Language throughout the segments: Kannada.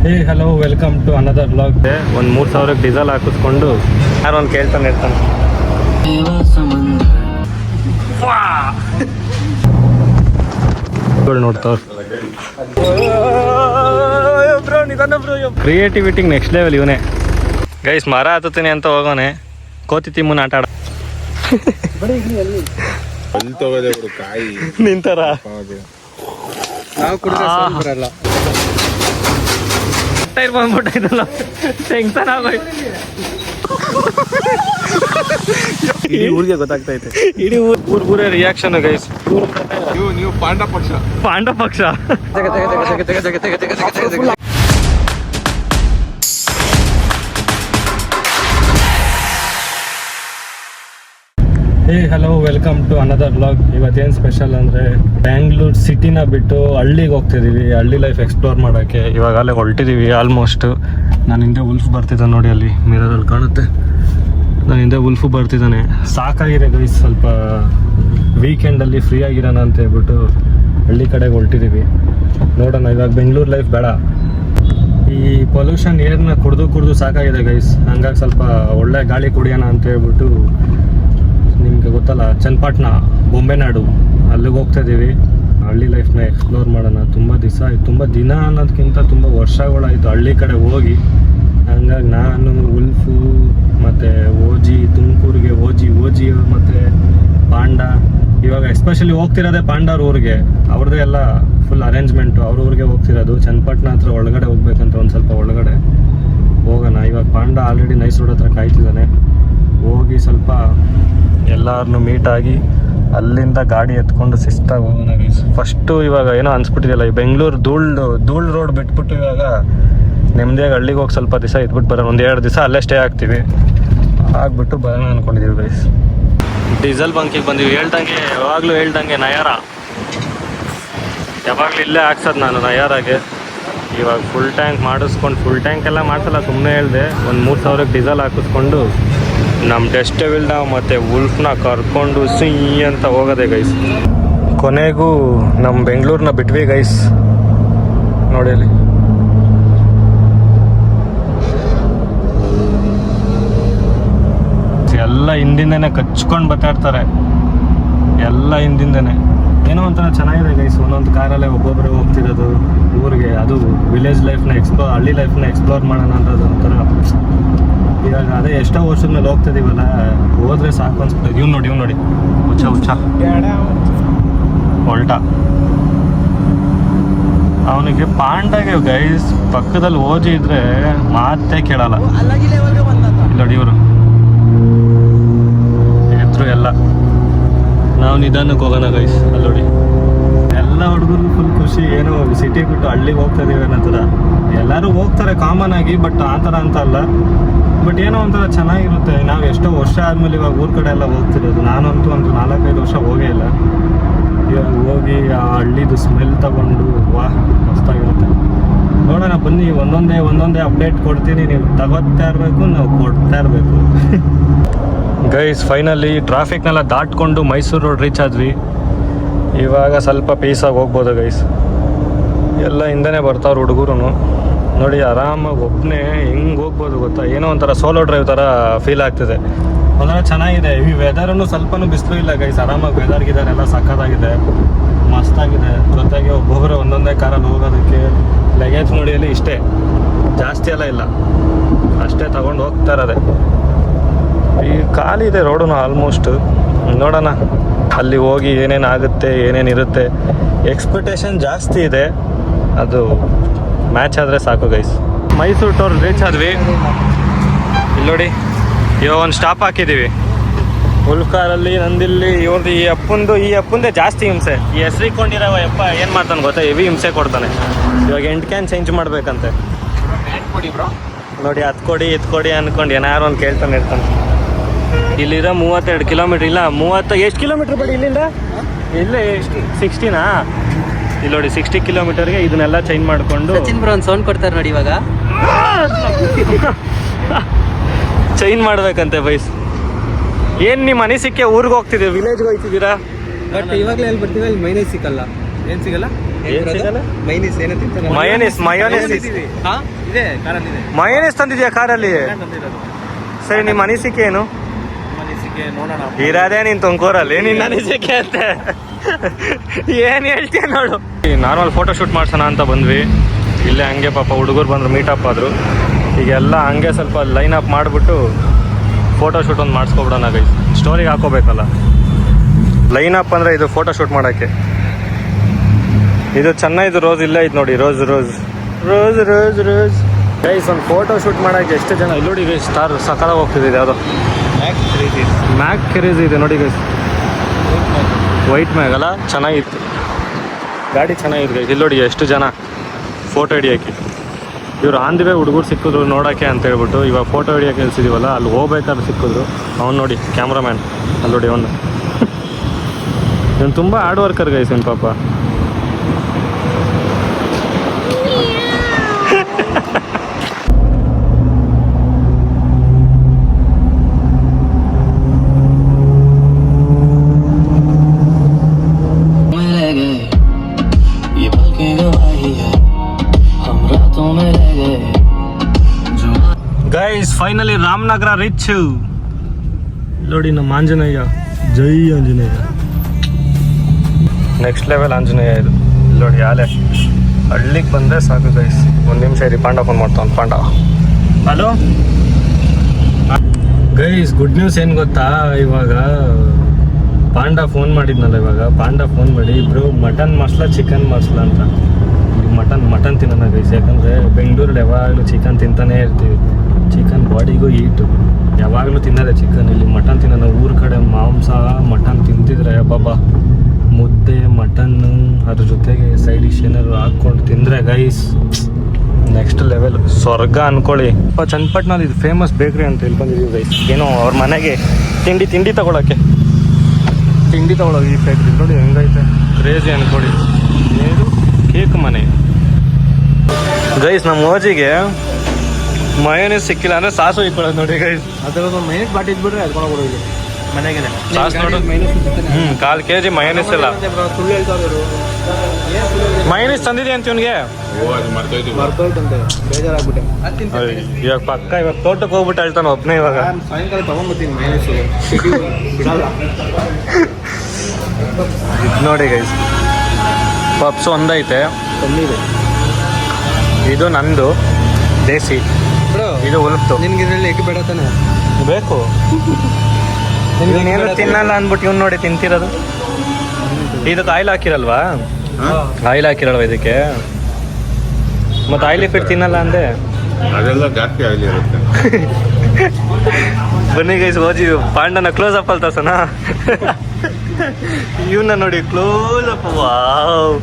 Hey hello welcome to another blog. ಒಂದು 3000 ಡೀಸೆಲ್ ಹಾಕಿಸ್ಕೊಂಡು ಯಾರು ಒಂದು ಕೇಳ್ತಾನೆ ಇರ್ತಾನೆ. ನೋಡ್ತಾವ ಕ್ರಿಯೇಟಿವಿಟಿ ನೆಕ್ಸ್ಟ್ ಲೆವೆಲ್ ಇವನೇ ಗೈಸ್. ಮರ ಹತ್ತುತ್ತೀನಿ ಅಂತ ಹೋಗೋನೆ, ಕೋತಿ ತಿಮ್ಮನ ಆಟ ಆಡ ನಿಂತಾರ ಟೈರ್ ಬಂದ್ಬಿಟ್ಟೈತಲ್ಲ, ಟೆನ್ಷನ್ ಆಗೋಯ್ತು. ಇಡೀ ಊರಿಗೆ ಗೊತ್ತಾಗ್ತೈತೆ, ಇಡೀ ಊರೇ ರಿಯಾಕ್ಷನ್ ಗೈಸ್. ನೀವು ಪಾಂಡ ಪಕ್ಷ hey hello welcome to another blog. ಇವತ್ತೇನು ಸ್ಪೆಷಲ್ ಅಂದರೆ ಬ್ಯಾಂಗ್ಳೂರ್ ಸಿಟಿನ ಬಿಟ್ಟು ಹಳ್ಳಿಗೆ ಹೋಗ್ತಿದ್ದೀವಿ, ಹಳ್ಳಿ ಲೈಫ್ ಎಕ್ಸ್ಪ್ಲೋರ್ ಮಾಡೋಕ್ಕೆ. ಇವಾಗ ಅಲ್ಲೇ ಹೊರಟಿದ್ದೀವಿ ಆಲ್ಮೋಸ್ಟ್. ನಾನು ಹಿಂದೆ ಉಲ್ಫ್ ಬರ್ತಿದ್ದಾನೆ ನೋಡಿ, ಅಲ್ಲಿ ಮಿರರಲ್ಲಿ ಕಾಣುತ್ತೆ. ನಾನು ಹಿಂದೆ ಉಲ್ಫು ಬರ್ತಿದ್ದಾನೆ. ಸಾಕಾಗಿದೆ ಗೈಸ್, ಸ್ವಲ್ಪ ವೀಕೆಂಡಲ್ಲಿ ಫ್ರೀ ಆಗಿರೋಣ ಅಂತ ಹೇಳ್ಬಿಟ್ಟು ಹಳ್ಳಿ ಕಡೆಗೆ ಹೊರಟಿದ್ದೀವಿ. ನೋಡೋಣ, ಇವಾಗ ಬೆಂಗಳೂರು ಲೈಫ್ ಬೇಡ. ಈ ಪೊಲ್ಯೂಷನ್ ಏರ್ನ ಕುಡಿದು ಸಾಕಾಗಿದೆ ಗೈಸ್. ಹಂಗಾಗಿ ಸ್ವಲ್ಪ ಒಳ್ಳೆ ಗಾಳಿ ಕುಡಿಯೋಣ ಅಂತ ಹೇಳ್ಬಿಟ್ಟು, ನಿಮಗೆ ಗೊತ್ತಲ್ಲ ಚನ್ನಪಟ್ಟಣ ಬೊಂಬೆನಾಡು, ಅಲ್ಲಿಗೆ ಹೋಗ್ತಾಯಿದ್ದೀವಿ. ಹಳ್ಳಿ ಲೈಫ್ನ ಎಕ್ಸ್ಪ್ಲೋರ್ ಮಾಡೋಣ. ತುಂಬ ದಿನ ಅನ್ನೋದಕ್ಕಿಂತ ತುಂಬ ವರ್ಷಗಳಾಯಿತು ಹಳ್ಳಿ ಕಡೆ ಹೋಗಿ. ಹಂಗಾಗಿ ನಾನು ಉಲ್ಫು ಮತ್ತು ಓಜಿ, ತುಮಕೂರಿಗೆ ಓಜಿ ಮತ್ತು ಪಾಂಡ. ಇವಾಗ ಎಸ್ಪೆಷಲಿ ಹೋಗ್ತಿರೋದೇ ಪಾಂಡವ್ರ ಊರಿಗೆ. ಅವ್ರದ್ದೇ ಎಲ್ಲ ಫುಲ್ ಅರೇಂಜ್ಮೆಂಟು, ಅವ್ರ ಊರಿಗೆ ಹೋಗ್ತಿರೋದು. ಚನ್ನಪಟ್ಟಣ ಹತ್ರ ಒಳಗಡೆ ಹೋಗ್ಬೇಕಂತ ಒಂದು ಸ್ವಲ್ಪ ಒಳಗಡೆ ಹೋಗೋಣ. ಇವಾಗ ಪಾಂಡ ಆಲ್ರೆಡಿ ನೈಸ್ ರೋಡ್ ಹತ್ರ ಕಾಯ್ತಿದ್ದಾನೆ. ಹೋಗಿ ಸ್ವಲ್ಪ ಎಲ್ಲರನ್ನೂ ಮೀಟಾಗಿ ಅಲ್ಲಿಂದ ಗಾಡಿ ಎತ್ಕೊಂಡು ಶಿಸ್ತಾಗಿ ಹೋಗೋಣ ಗೈಸ್. ಫಸ್ಟು ಇವಾಗ ಏನೋ ಅನ್ಸ್ಬಿಟ್ಟಿದೆಯಲ್ಲ, ಈ ಬೆಂಗಳೂರು ಧೂಳ್ ರೋಡ್ ಬಿಟ್ಬಿಟ್ಟು ಇವಾಗ ನೆಮ್ಮದಿಯಾಗಿ ಹಳ್ಳಿಗೆ ಹೋಗಿ ಸ್ವಲ್ಪ ದಿವಸ ಇದ್ಬಿಟ್ಟು ಬರೋಣ. ಒಂದು 2 ದಿವಸ ಅಲ್ಲೇ ಸ್ಟೇ ಆಗ್ತೀವಿ. ಆಗ್ಬಿಟ್ಟು ಬರೋಣ ಅಂದ್ಕೊಂಡಿದ್ದೀವಿ ಗೈಸ್. ಡೀಸೆಲ್ ಬಂಕಿಗೆ ಬಂದೀವಿ. ಯಾವಾಗಲೂ ನಯಾರ, ಯಾವಾಗಲೂ ಇಲ್ಲೇ ಹಾಕ್ಸೋದು ನಾನು ನಯಾರಾಗೆ. ಇವಾಗ ಫುಲ್ ಟ್ಯಾಂಕ್ ಮಾಡಿಸ್ಕೊಂಡು, ಫುಲ್ ಟ್ಯಾಂಕ್ ಎಲ್ಲ ಮಾಡ್ಸಲ್ಲ, ಸುಮ್ಮನೆ ಹೇಳಿದೆ. ಒಂದು 3000 ಡೀಸೆಲ್ ಹಾಕಿಸ್ಕೊಂಡು ನಮ್ಮ ಡೆಸ್ಟವಿಲ್ನ ಮತ್ತು ಉಲ್ಫ್ನ ಕರ್ಕೊಂಡು ಅಂತ ಹೋಗೋದೆ ಗೈಸ್. ಕೊನೆಗೂ ನಮ್ಮ ಬೆಂಗಳೂರನ್ನ ಬಿಟ್ವಿ ಗೈಸ್. ನೋಡಿ ಅಲ್ಲಿ ಎಲ್ಲ ಹಿಂದಿಂದನೇ ಕಚ್ಕೊಂಡು ಬರ್ತಾಯಿರ್ತಾರೆ, ಎಲ್ಲ ಹಿಂದಿಂದನೇ. ಏನೋ ಒಂಥರ ಚೆನ್ನಾಗಿದೆ ಗೈಸ್. ಒಂದೊಂದು ಕಾರಲ್ಲೇ ಒಬ್ಬೊಬ್ಬರೇ ಹೋಗ್ತಿರೋದು ಊರಿಗೆ. ಅದು ವಿಲೇಜ್ ಲೈಫ್ನ ಹಳ್ಳಿ ಲೈಫ್ನ ಎಕ್ಸ್ಪ್ಲೋರ್ ಮಾಡೋಣ ಅನ್ನೋದು ಒಂಥರ. ಇವಾಗ ಅದೇ ಎಷ್ಟೋ ವರ್ಷದ ಮೇಲೆ ಹೋಗ್ತಿದ್ದೀವಲ್ಲ, ಹೋದ್ರೆ ಸಾಕು ಅನ್ಸ್ಬಿಟ್ಟು. ಇವ್ ನೋಡಿ ಹುಚ್ಚ ಹೊಲ್ಟ. ಅವನಿಗೆ ಪಾಂಡಗೆ ಗೈಸ್ ಪಕ್ಕದಲ್ಲಿ ಓಜಿ ಇದ್ರೆ ಮಾತೇ ಕೇಳಲ್ಲ. ನೋಡಿ ಇವರು ಎದ್ರು ಎಲ್ಲ. ನಾವು ನಿಧಾನಕ್ಕೆ ಹೋಗೋಣ ಗೈಸ್. ಅಲ್ಲಿ ನೋಡಿ ಎಲ್ಲ ಹುಡುಗರು ಫುಲ್ ಖುಷಿ. ಏನೋ ಸಿಟಿ ಬಿಟ್ಟು ಹಳ್ಳಿಗೆ ಹೋಗ್ತಾ ಇದೀವಿ ಅನ್ನೋ ಥರ. ಎಲ್ಲರೂ ಹೋಗ್ತಾರೆ ಕಾಮನ್ ಆಗಿ, ಬಟ್ ಆ ಥರ ಅಂತ ಅಲ್ಲ. ಬಟ್ ಏನೋ ಒಂಥರ ಚೆನ್ನಾಗಿರುತ್ತೆ. ನಾವು ಎಷ್ಟೋ ವರ್ಷ ಆದಮೇಲೆ ಇವಾಗ ಊರ ಕಡೆ ಎಲ್ಲ ಹೋಗ್ತಿರೋದು. ನಾನಂತೂ ಒಂದು 4-5 ವರ್ಷ ಹೋಗೇ ಇಲ್ಲ. ಇವಾಗ ಹೋಗಿ ಆ ಹಳ್ಳಿದು ಸ್ಮೆಲ್ ತಗೊಂಡು ವಾಹ್ ಮಸ್ತಾಗಿರುತ್ತೆ. ನೋಡೋಣ ಬನ್ನಿ, ಒಂದೊಂದೇ ಅಪ್ಡೇಟ್ ಕೊಡ್ತೀನಿ. ನೀವು ತಗೋತಾ ಇರಬೇಕು, ನಾವು ಕೊಡ್ತಾ ಇರಬೇಕು ಗೈಸ್. ಫೈನಲಿ ಟ್ರಾಫಿಕ್ನೆಲ್ಲ ದಾಟ್ಕೊಂಡು ಮೈಸೂರು ರೋಡ್ ರೀಚ್ ಆದ್ವಿ. ಇವಾಗ ಸ್ವಲ್ಪ ಪೀಸಾಗಿ ಹೋಗ್ಬೋದು ಗೈಸ್. ಎಲ್ಲ ಹಿಂದೆನೇ ಬರ್ತಾವ್ರು ಹುಡುಗರು ನೋಡಿ. ಆರಾಮಾಗಿ ಒಬ್ಬನೇ ಹೆಂಗೆ ಹೋಗ್ಬೋದು ಗೊತ್ತಾ. ಏನೋ ಒಂಥರ ಸೋಲೋ ಡ್ರೈವ್ ಥರ ಫೀಲ್ ಆಗ್ತಿದೆ. ಒಂಥರ ಚೆನ್ನಾಗಿದೆ. ಈ ವೆದರನ್ನು ಸ್ವಲ್ಪನೂ ಬಿಸಿಲು ಇಲ್ಲ ಗೈಸ್. ಆರಾಮಾಗಿ ವೆದರ್ಗಿದಾರೆಲ್ಲ ಸಕ್ಕತ್ತಾಗಿದೆ, ಮಸ್ತಾಗಿದೆ. ಜೊತೆಗೆ ಒಬ್ಬೊಬ್ಬರು ಒಂದೊಂದೇ ಕಾರಲ್ಲಿ ಹೋಗೋದಕ್ಕೆ. ಲಗೇಜ್ ನೋಡಿ ಅಲ್ಲಿ ಇಷ್ಟೇ, ಜಾಸ್ತಿ ಎಲ್ಲ ಇಲ್ಲ, ಅಷ್ಟೇ ತಗೊಂಡು ಹೋಗ್ತಾ ಇರೋದೆ. ಈ ಖಾಲಿ ಇದೆ ರೋಡು ಆಲ್ಮೋಸ್ಟ್. ನೋಡೋಣ ಅಲ್ಲಿ ಹೋಗಿ ಏನೇನಾಗುತ್ತೆ, ಏನೇನಿರುತ್ತೆ. ಎಕ್ಸ್ಪೆಕ್ಟೇಷನ್ ಜಾಸ್ತಿ ಇದೆ, ಅದು ಮ್ಯಾಚ್ ಆದರೆ ಸಾಕು ಗೈಸ್. ಮೈಸೂರು ಟೋರ್ ರೀಚ್ ಆದ್ವಿ. ಇಲ್ಲಿ ನೋಡಿ, ಇವಾಗ ಒಂದು ಸ್ಟಾಪ್ ಹಾಕಿದ್ದೀವಿ. ಉಲ್ಫ್ ಕಾರಲ್ಲಿ ನಂದಿಲ್ಲಿ. ಇವ್ರದ್ದು ಈ ಅಪ್ಪಂದೇ ಜಾಸ್ತಿ ಹಿಂಸೆ. ಈ ಹೆಸರಿಕೊಂಡಿರೋ ಅಪ್ಪ ಏನು ಮಾಡ್ತಾನೆ ಗೊತ್ತಾ, ಹೆವಿ ಹಿಂಸೆ ಕೊಡ್ತಾನೆ. ಇವಾಗ 8 ಕ್ಯಾನ್ ಚೇಂಜ್ ಮಾಡಬೇಕಂತೆ ನೋಡಿ. ಅದು ಕೊಡಿ ಅಂದ್ಕೊಂಡು ಏನಾರು ಒಂದು ಕೇಳ್ತಾನೆ ಇರ್ತಾನೆ. ಇಲ್ಲಿರೋ 32 ಕಿಲೋಮೀಟ್ರ್ ಇಲ್ಲ 30 ಎಷ್ಟು ಕಿಲೋಮೀಟ್ರ್ ಬಡಿ ಇಲ್ಲಿಂದ? ಇಲ್ಲೇ 60ನಾ? ಇಲ್ಲಿ ನೋಡಿ 60 ಕಿಲೋಮೀಟರ್ಗೆ ಇದನ್ನೆಲ್ಲ ಚೇಂಜ್ ಮಾಡಿಕೊಂಡು ಒಂದು ಸೌಂಡ್ ಕೊಡ್ತಾರೆ ನೋಡಿ. ಇವಾಗ ಚೇಂಜ್ ಮಾಡ್ಬೇಕಂತೆ ಬೈಸ್. ಏನು ನಿಮ್ಮ ಅನಿಸಿಕೆ? ಊರಿಗೆ ಹೋಗ್ತಿದ್ದೀವಿ, ವಿಲೇಜ್ಗೆ ಹೋಗ್ತಿದ್ದೀರಾ? ಬಟ್ ಇವಾಗಲೇ ಎಲ್ಲಿ ಬರ್ತೀವಿ, ಅಲ್ಲಿ ಮೈನೇ ಸಿಕ್ಕಲ್ಲ. ಏನು ಸಿಗಲ್ಲ? ಏನ್ ಸಿಗಲ್ಲ? ಮೈನೀಸ್ ಏನೋ ತಿಂತಾರೆ. ಮಯೋನೀಸ್ ಹಾ ಇದೆ ಕಾರಲ್ಲಿ ಇದೆ. ಮಯೋನೀಸ್ ತಂದಿದ್ಯಾ ಕಾರಲ್ಲಿ? ತಂದಿರೋದು. ಸರಿ, ನಿಮ್ಮ ಅನಿಸಿಕೆ ಏನು? ಮನಸ್ಸಿಗೆ ನೋಡೋಣ. ಇರೋದೇ ನೀನ್ ತುಮಕೂರಲ್ಲಿ, ನಿನ್ನ ಅನಿಸಿಕೆ ಅಂತ ಏನ್ ಹೇಳ್ತೀಯ ನೋಡು. ನಾರ್ಮಲ್ ಫೋಟೋ ಶೂಟ್ ಮಾಡ್ಸೋಣ ಅಂತ ಬಂದ್ವಿ. ಇಲ್ಲೇ ಹಂಗೆ ಪಾಪ ಹುಡುಗರು ಬಂದರು, ಮೀಟಪ್ ಆದರು. ಈಗೆಲ್ಲ ಹಂಗೆ ಸ್ವಲ್ಪ ಲೈನ್ ಅಪ್ ಮಾಡಿಬಿಟ್ಟು ಫೋಟೋ ಶೂಟ್ ಒಂದು ಮಾಡಿಸ್ಕೊಬಿಡೋಣ ಗೈಸ್. ಸ್ಟೋರಿಗೆ ಹಾಕೋಬೇಕಲ್ಲ. ಲೈನ್ ಅಪ್ ಅಂದರೆ ಇದು ಫೋಟೋ ಶೂಟ್ ಮಾಡೋಕ್ಕೆ. ಇದು ಚೆನ್ನಾಗಿದ್ದು ರೋಸ್ ಇಲ್ಲೇ ಐತೆ ನೋಡಿ, rose rose rose rose rose guys. ಒಂದು ಫೋಟೋ ಶೂಟ್ ಮಾಡೋಕ್ಕೆ ಎಷ್ಟು ಜನ ಇಲ್ಲಿ ನೋಡಿ ಗೈಸ್. ಸ್ಟಾರ್ ಸಕಾಲ ಹೋಗ್ತಿದೆ ಯಾವುದೋ ಮ್ಯಾಕ್ ಕೆರೀಸ್ ಇದೆ ನೋಡಿ ಗೈಸ್. ವೈಟ್ ಮ್ಯಾಗ್ ಅಲ್ಲ, ಚೆನ್ನಾಗಿತ್ತು ಗಾಡಿ, ಚೆನ್ನಾಗಿತ್ತು ಗೈಸ್. ಇಲ್ಲಿ ನೋಡಿ ಎಷ್ಟು ಜನ ಫೋಟೋ ಹಿಡಿಯೋಕ್ಕೆ. ಇವ್ರು ಆಂದಿವೆ ಹುಡುಗರು ಸಿಕ್ಕಿದ್ರು ನೋಡೋಕ್ಕೆ ಅಂತ ಹೇಳ್ಬಿಟ್ಟು ಇವಾಗ ಫೋಟೋ ಹಿಡಿಯೋಕೆ ನಿಲ್ಸಿದ್ದೀವಲ್ಲ, ಅಲ್ಲಿ ಹೋಗ್ಬೇಕಾದ್ರೆ ಸಿಕ್ಕಿದ್ರು. ಅವ್ನು ನೋಡಿ ಕ್ಯಾಮ್ರಾಮ್ಯಾನ್, ಅಲ್ಲಿ ನೋಡಿ ಅವನು. ಇವನು ತುಂಬ ಹಾರ್ಡ್ ವರ್ಕರ್ ಗೈಸ್ ಇವನು ಪಾಪ. Guys finally Ramanagara rich. ನೋಡಿ ನಮ್ಮ ಆಂಜನೇಯ, ಜೈ ಆಂಜನೇಯ, ನೆಕ್ಸ್ಟ್ ಲೆವೆಲ್ ಆಂಜನೇಯ ಇದು. ನೋಡಿ ಆಲೆ ಹಳ್ಳಿಗೆ ಬಂದರೆ ಸಾಕು ಗೈಸ್. ಒಂದು ನಿಮಿಷ ಇರಿ, ಪಾಂಡ ಫೋನ್ ಮಾಡ್ತಾವ್ನು. ಪಾಂಡ, ಹಲೋ ಗೈಸ್. ಗುಡ್ ನ್ಯೂಸ್ ಏನು ಗೊತ್ತಾ, ಇವಾಗ ಪಾಂಡ ಫೋನ್ ಮಾಡಿದ್ನಲ್ಲ, ಇವಾಗ ಪಾಂಡ ಫೋನ್ ಮಾಡಿ ಇಬ್ರು ಮಟನ್ ಮಸಾಲ ಚಿಕನ್ ಮಸಾಲ ಅಂತ ಮಟನ್ ತಿನ್ನೋಣ ಗೈಸ್. ಯಾಕಂದರೆ ಬೆಂಗಳೂರಲ್ಲಿ ಯಾವಾಗಲೂ ಚಿಕನ್ ತಿಂತಾನೇ ಇರ್ತೀವಿ. ಚಿಕನ್ ಬಾಡಿಗೂ ಹೀಟು, ಯಾವಾಗಲೂ ತಿನ್ನೋದೇ ಚಿಕನ್. ಇಲ್ಲಿ ಮಟನ್ ತಿನ್ನೋಣ. ಊರ ಕಡೆ ಮಾಂಸ ಮಟನ್ ತಿಂತಿದ್ರೆ ಬಾಬಾ, ಮುದ್ದೆ ಮಟನ್ನು ಅದ್ರ ಜೊತೆಗೆ ಸೈಡ್ ಡಿಶ್ ಏನಾದ್ರು ಹಾಕ್ಕೊಂಡು ತಿಂದರೆ ಗೈಸ್ ನೆಕ್ಸ್ಟ್ ಲೆವೆಲ್, ಸ್ವರ್ಗ ಅಂದ್ಕೊಳ್ಳಿ. ಚನ್ನಪಟ್ಟಣದಲ್ಲಿ ಇದು ಫೇಮಸ್ ಬೇಕ್ರಿ ಅಂತ ಇಲ್ಲಿ ಬಂದಿದ್ದೀವಿ ಗೈಸ್. ಏನೋ ಅವ್ರ ಮನೆಗೆ ತಿಂಡಿ ತಗೊಳಕ್ಕೆ ಈ ಫ್ಯಾಕ್ಟ್ರಿ ನೋಡಿ ಹೆಂಗೈತೆ, ಕ್ರೇಜಿ ಅಂದ್ಕೊಳ್ಳಿ. ಏನು ಕೇಕ್ ಮನೆ ಗೈಸ್. ನಮ್ಮ ಓಜಿಗೆ ಮಯೋನೀಸ್ ಸಿಕ್ಕಿಲ್ಲ ಅಂದರೆ ಸಾಸು ಇಟ್ಕೊಳ್ಳೋದು ನೋಡಿ ಗೈಸ್. ಅದ್ರದ್ದು ಮೈನಸ್ ಬಾಟಿ ಇದ್ಬಿಟ್ರೆ ಅದ್ಕೊಂಡು ಕೊಡೋದು ಮನೆಗೆ ಸಾಸ್ ನೋಡು. 1/4 kg ಮಯೋನೀಸ್ ಇಲ್ಲ. ಸುಳ್ಳು ಹೇಳ್ತಾವ್ರು. ಮಯೋನೀಸ್ ತಂದಿದೆ ಅಂತ ಇವನಿಗೆ ಮರ್ತೋಯ್ತಂತೆ, ಬೇಜಾರಾಗ್ಬಿಟ್ಟೆ. ಇವಾಗ ಪಕ್ಕ ಇವಾಗ ತೋಟಕ್ಕೆ ಹೋಗ್ಬಿಟ್ಟು ಹೇಳ್ತಾನೆ ಒಬ್ಬನೇ. ಇವಾಗ ಸಾಯಂಕಾಲ ತಗೊಂಡ್ಬರ್ತೀನಿ ಮೈನಸ್, ಬಿಡಲ್ಲ. ಇದು ನೋಡಿ ಗೈಸ್, ಪಪ್ಸ್ ಒಂದೈತೆ, ಕಮ್ಮಿದೆ. ಇದು ನಂದು ದೇಸಿ, ಇದು ಉಲ್ಫ್ತು. ನಿನ್ಗೆ ಇದರಲ್ಲಿ ಎಗ್ ಬೇಡ ತಾನೆ? ಬೇಕು. ಏನು ತಿನ್ನಲ್ಲ ಅಂದ್ಬಿಟ್ಟು ಇವ್ನು ನೋಡಿ ತಿಂತಿರೋದು. ಇದಕ್ಕೆ ಆಯಿಲ್ ಹಾಕಿರಲ್ವಾ? ಆಯಿಲ್ ಹಾಕಿರಲ್ವಾ ಇದಕ್ಕೆ? ಮತ್ತೆ ಆಯಿಲ್ ಫಿಟ್ ತಿನ್ನಲ್ಲ ಅಂದೆ. ಅದೆಲ್ಲ ಜಾಸ್ತಿ ಆಗಲಿ ಇರುತ್ತೆ. ಬನ್ನಿ ಗೈಸ್, ಓಜಿ ಪಾಂಡನ ಕ್ಲೋಸ್ ಅಪ್ ಅಲ್ಲಿ ತೋರ್ಸೋಣ. ಇವನ್ನ ನೋಡಿ ಕ್ಲೋಸ್ ಅಪ್. ವಾವ್,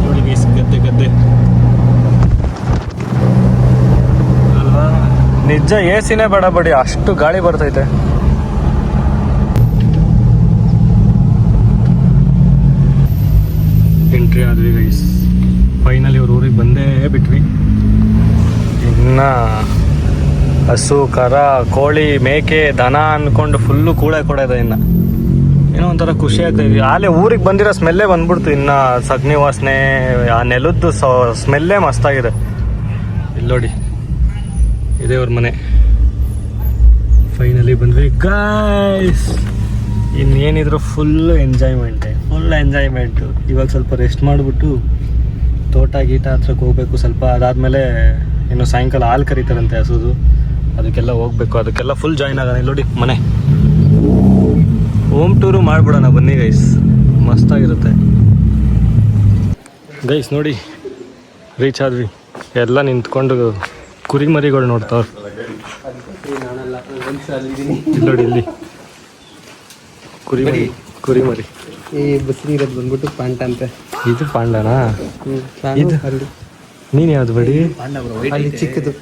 ನೋಡಿ ಗೈಸ್, ಗದ್ದೆ ಅಲ್ವಾ? ನಿಜ ಎಸಿನೇ ಬೇಡ ಬಡಿ, ಅಷ್ಟು ಗಾಳಿ ಬರ್ತೈತೆ. ಎಂಟ್ರಿ ಆದ್ವಿ ಗೈಸ್. ಫೈನಲಿ ಅವ್ರ ಊರಿಗೆ ಬಂದೇ ಬಿಟ್ವಿ. ಇನ್ನು ಹಸು ಕರ ಕೋಳಿ ಮೇಕೆ ದನ ಅಂದ್ಕೊಂಡು ಫುಲ್ಲು ಕೂಡೆ ಇದೆ. ಇನ್ನು ಏನೋ ಒಂಥರ ಖುಷಿ ಆಗ್ತಾ ಇದೆ. ಆಲೇ ಊರಿಗೆ ಬಂದಿರೋ ಸ್ಮೆಲ್ಲೇ ಬಂದ್ಬಿಡ್ತು. ಇನ್ನು ಸಗಣಿ ವಾಸನೆ, ಆ ನೆಲದ್ದು ಸ್ಮೆಲ್ಲೇ ಮಸ್ತಾಗಿದೆ. ಇಲ್ಲಿ ನೋಡಿ, ಇದೇ ಅವ್ರ ಮನೆ. ಫೈನಲಿ ಬಂದ್ವಿ ಗೈಸ್. ಇನ್ನೇನಿದ್ರು full enjoyment. ಇವಾಗ ಸ್ವಲ್ಪ ರೆಸ್ಟ್ ಮಾಡಿಬಿಟ್ಟು ತೋಟ ಗೀಟ ಹತ್ರಕ್ಕೆ ಹೋಗ್ಬೇಕು ಸ್ವಲ್ಪ. ಅದಾದಮೇಲೆ ಇನ್ನು ಸಾಯಂಕಾಲ ಹಾಲು ಕರೀತಾರಂತೆ ಹಸುದು, ಅದಕ್ಕೆಲ್ಲ ಹೋಗ್ಬೇಕು. ಅದಕ್ಕೆಲ್ಲ ಫುಲ್ ಜಾಯ್ನ್ ಆಗೋಣ. ಇಲ್ಲಿ ನೋಡಿ ಮನೆ. ಹೋಮ್ ಟೂರು ಮಾಡಿಬಿಡೋಣ ಬನ್ನಿ ಗೈಸ್, ಮಸ್ತಾಗಿರುತ್ತೆ ಗೈಸ್. ನೋಡಿ ರೀಚ್ ಆದ್ವಿ. ಎಲ್ಲ ನಿಂತ್ಕೊಂಡು ಕುರಿಮರಿಗಳು ನೋಡ್ತಾವ್ರು. ಇಲ್ಲಿ ನೋಡಿ, ಇಲ್ಲಿ ಕುರಿಮರಿ. ಈ ಬಸ್ರಿ ಇರೋದು ಬಂದ್ಬಿಟ್ಟು ಪಾಂಡ ಅಂತೆ. ಇದು ಪಾಂಡನಾ? ಇದು ನೀನು ಯಾವ್ದು ಬಡಿ? ಅಲ್ಲಿ ಚಿಕ್ಕದು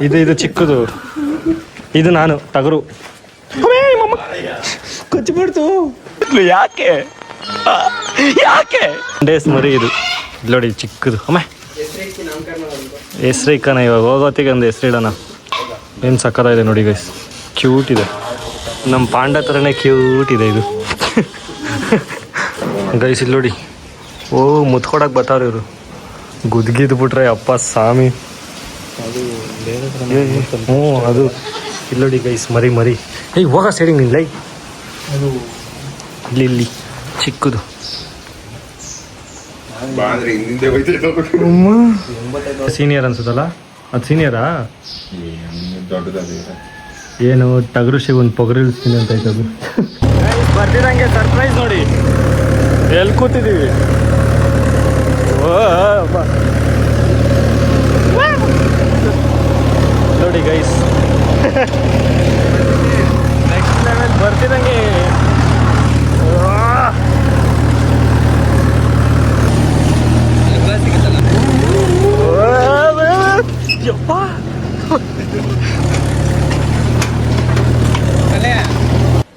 ಇದು ಚಿಕ್ಕದು. ಇದು ನಾನು ಟಗರು. ಕೊಚ್ಚಿಬಿಡ್ತು. ಯಾಕೆ ಡೇಸ್ ಮರಿ ಇದು. ನೋಡಿ ಚಿಕ್ಕದು. ಅಮ್ಮ ಹೆಸ್ರು ಇಕ್ಕನ, ಇವಾಗ ಹೋಗೋತ್ತಿಗೆ ಒಂದು ಹೆಸ್ರು ಇಡೋಣ. ಏನು ಸಕ್ಕತ್ತಾಗಿದೆ ನೋಡಿ ಗೈಸ್, ಕ್ಯೂಟ್ ಇದೆ. ನಮ್ಮ ಪಾಂಡ ಥರನೇ ಕ್ಯೂಟ್ ಇದೆ ಇದು. ಗೈಸ್ ಇಲ್ಲಿ ನೋಡಿ, ಓ ಮುತ್ಕೊಡಕ್ಕೆ ಬರ್ತಾವ್ರಿ ಇವರು. ಗುದ್ಗಿದ್ ಬಿಟ್ರೆ ಅಪ್ಪ ಸ್ವಾಮಿ. ಹ್ಞೂ ಅದು ಇಲ್ಲಿ ನೋಡಿ ಗೈಸ್, ಮರಿ ಮರಿ. ಏಯ್ ಹೋಗ ಸೈಡಿಂಗ್ ನಿಲ್ಲ. ಅದು ಇಲ್ಲಿ ಚಿಕ್ಕದು ಸೀನಿಯರ್ ಅನ್ಸುತ್ತಲ್ಲ, ಅದು ಸೀನಿಯರಾ? ಏನು ಟಗರುಷಿಗೆ ಒಂದು ಪೊಗರಿಲ್ಸ್ತೀನಿ ಅಂತ ಆಯ್ತು. ಅದು ಬರ್ತಿದಂಗೆ ಸರ್ಪ್ರೈಸ್ ನೋಡಿ, ಎಲ್ಲಿ ಕೂತಿದ್ದೀವಿ. ನೋಡಿ ಗೈಸ್, ನೆಕ್ಸ್ಟ್ ಲೆವೆಲ್ ಬರ್ತಿದಂಗೆ.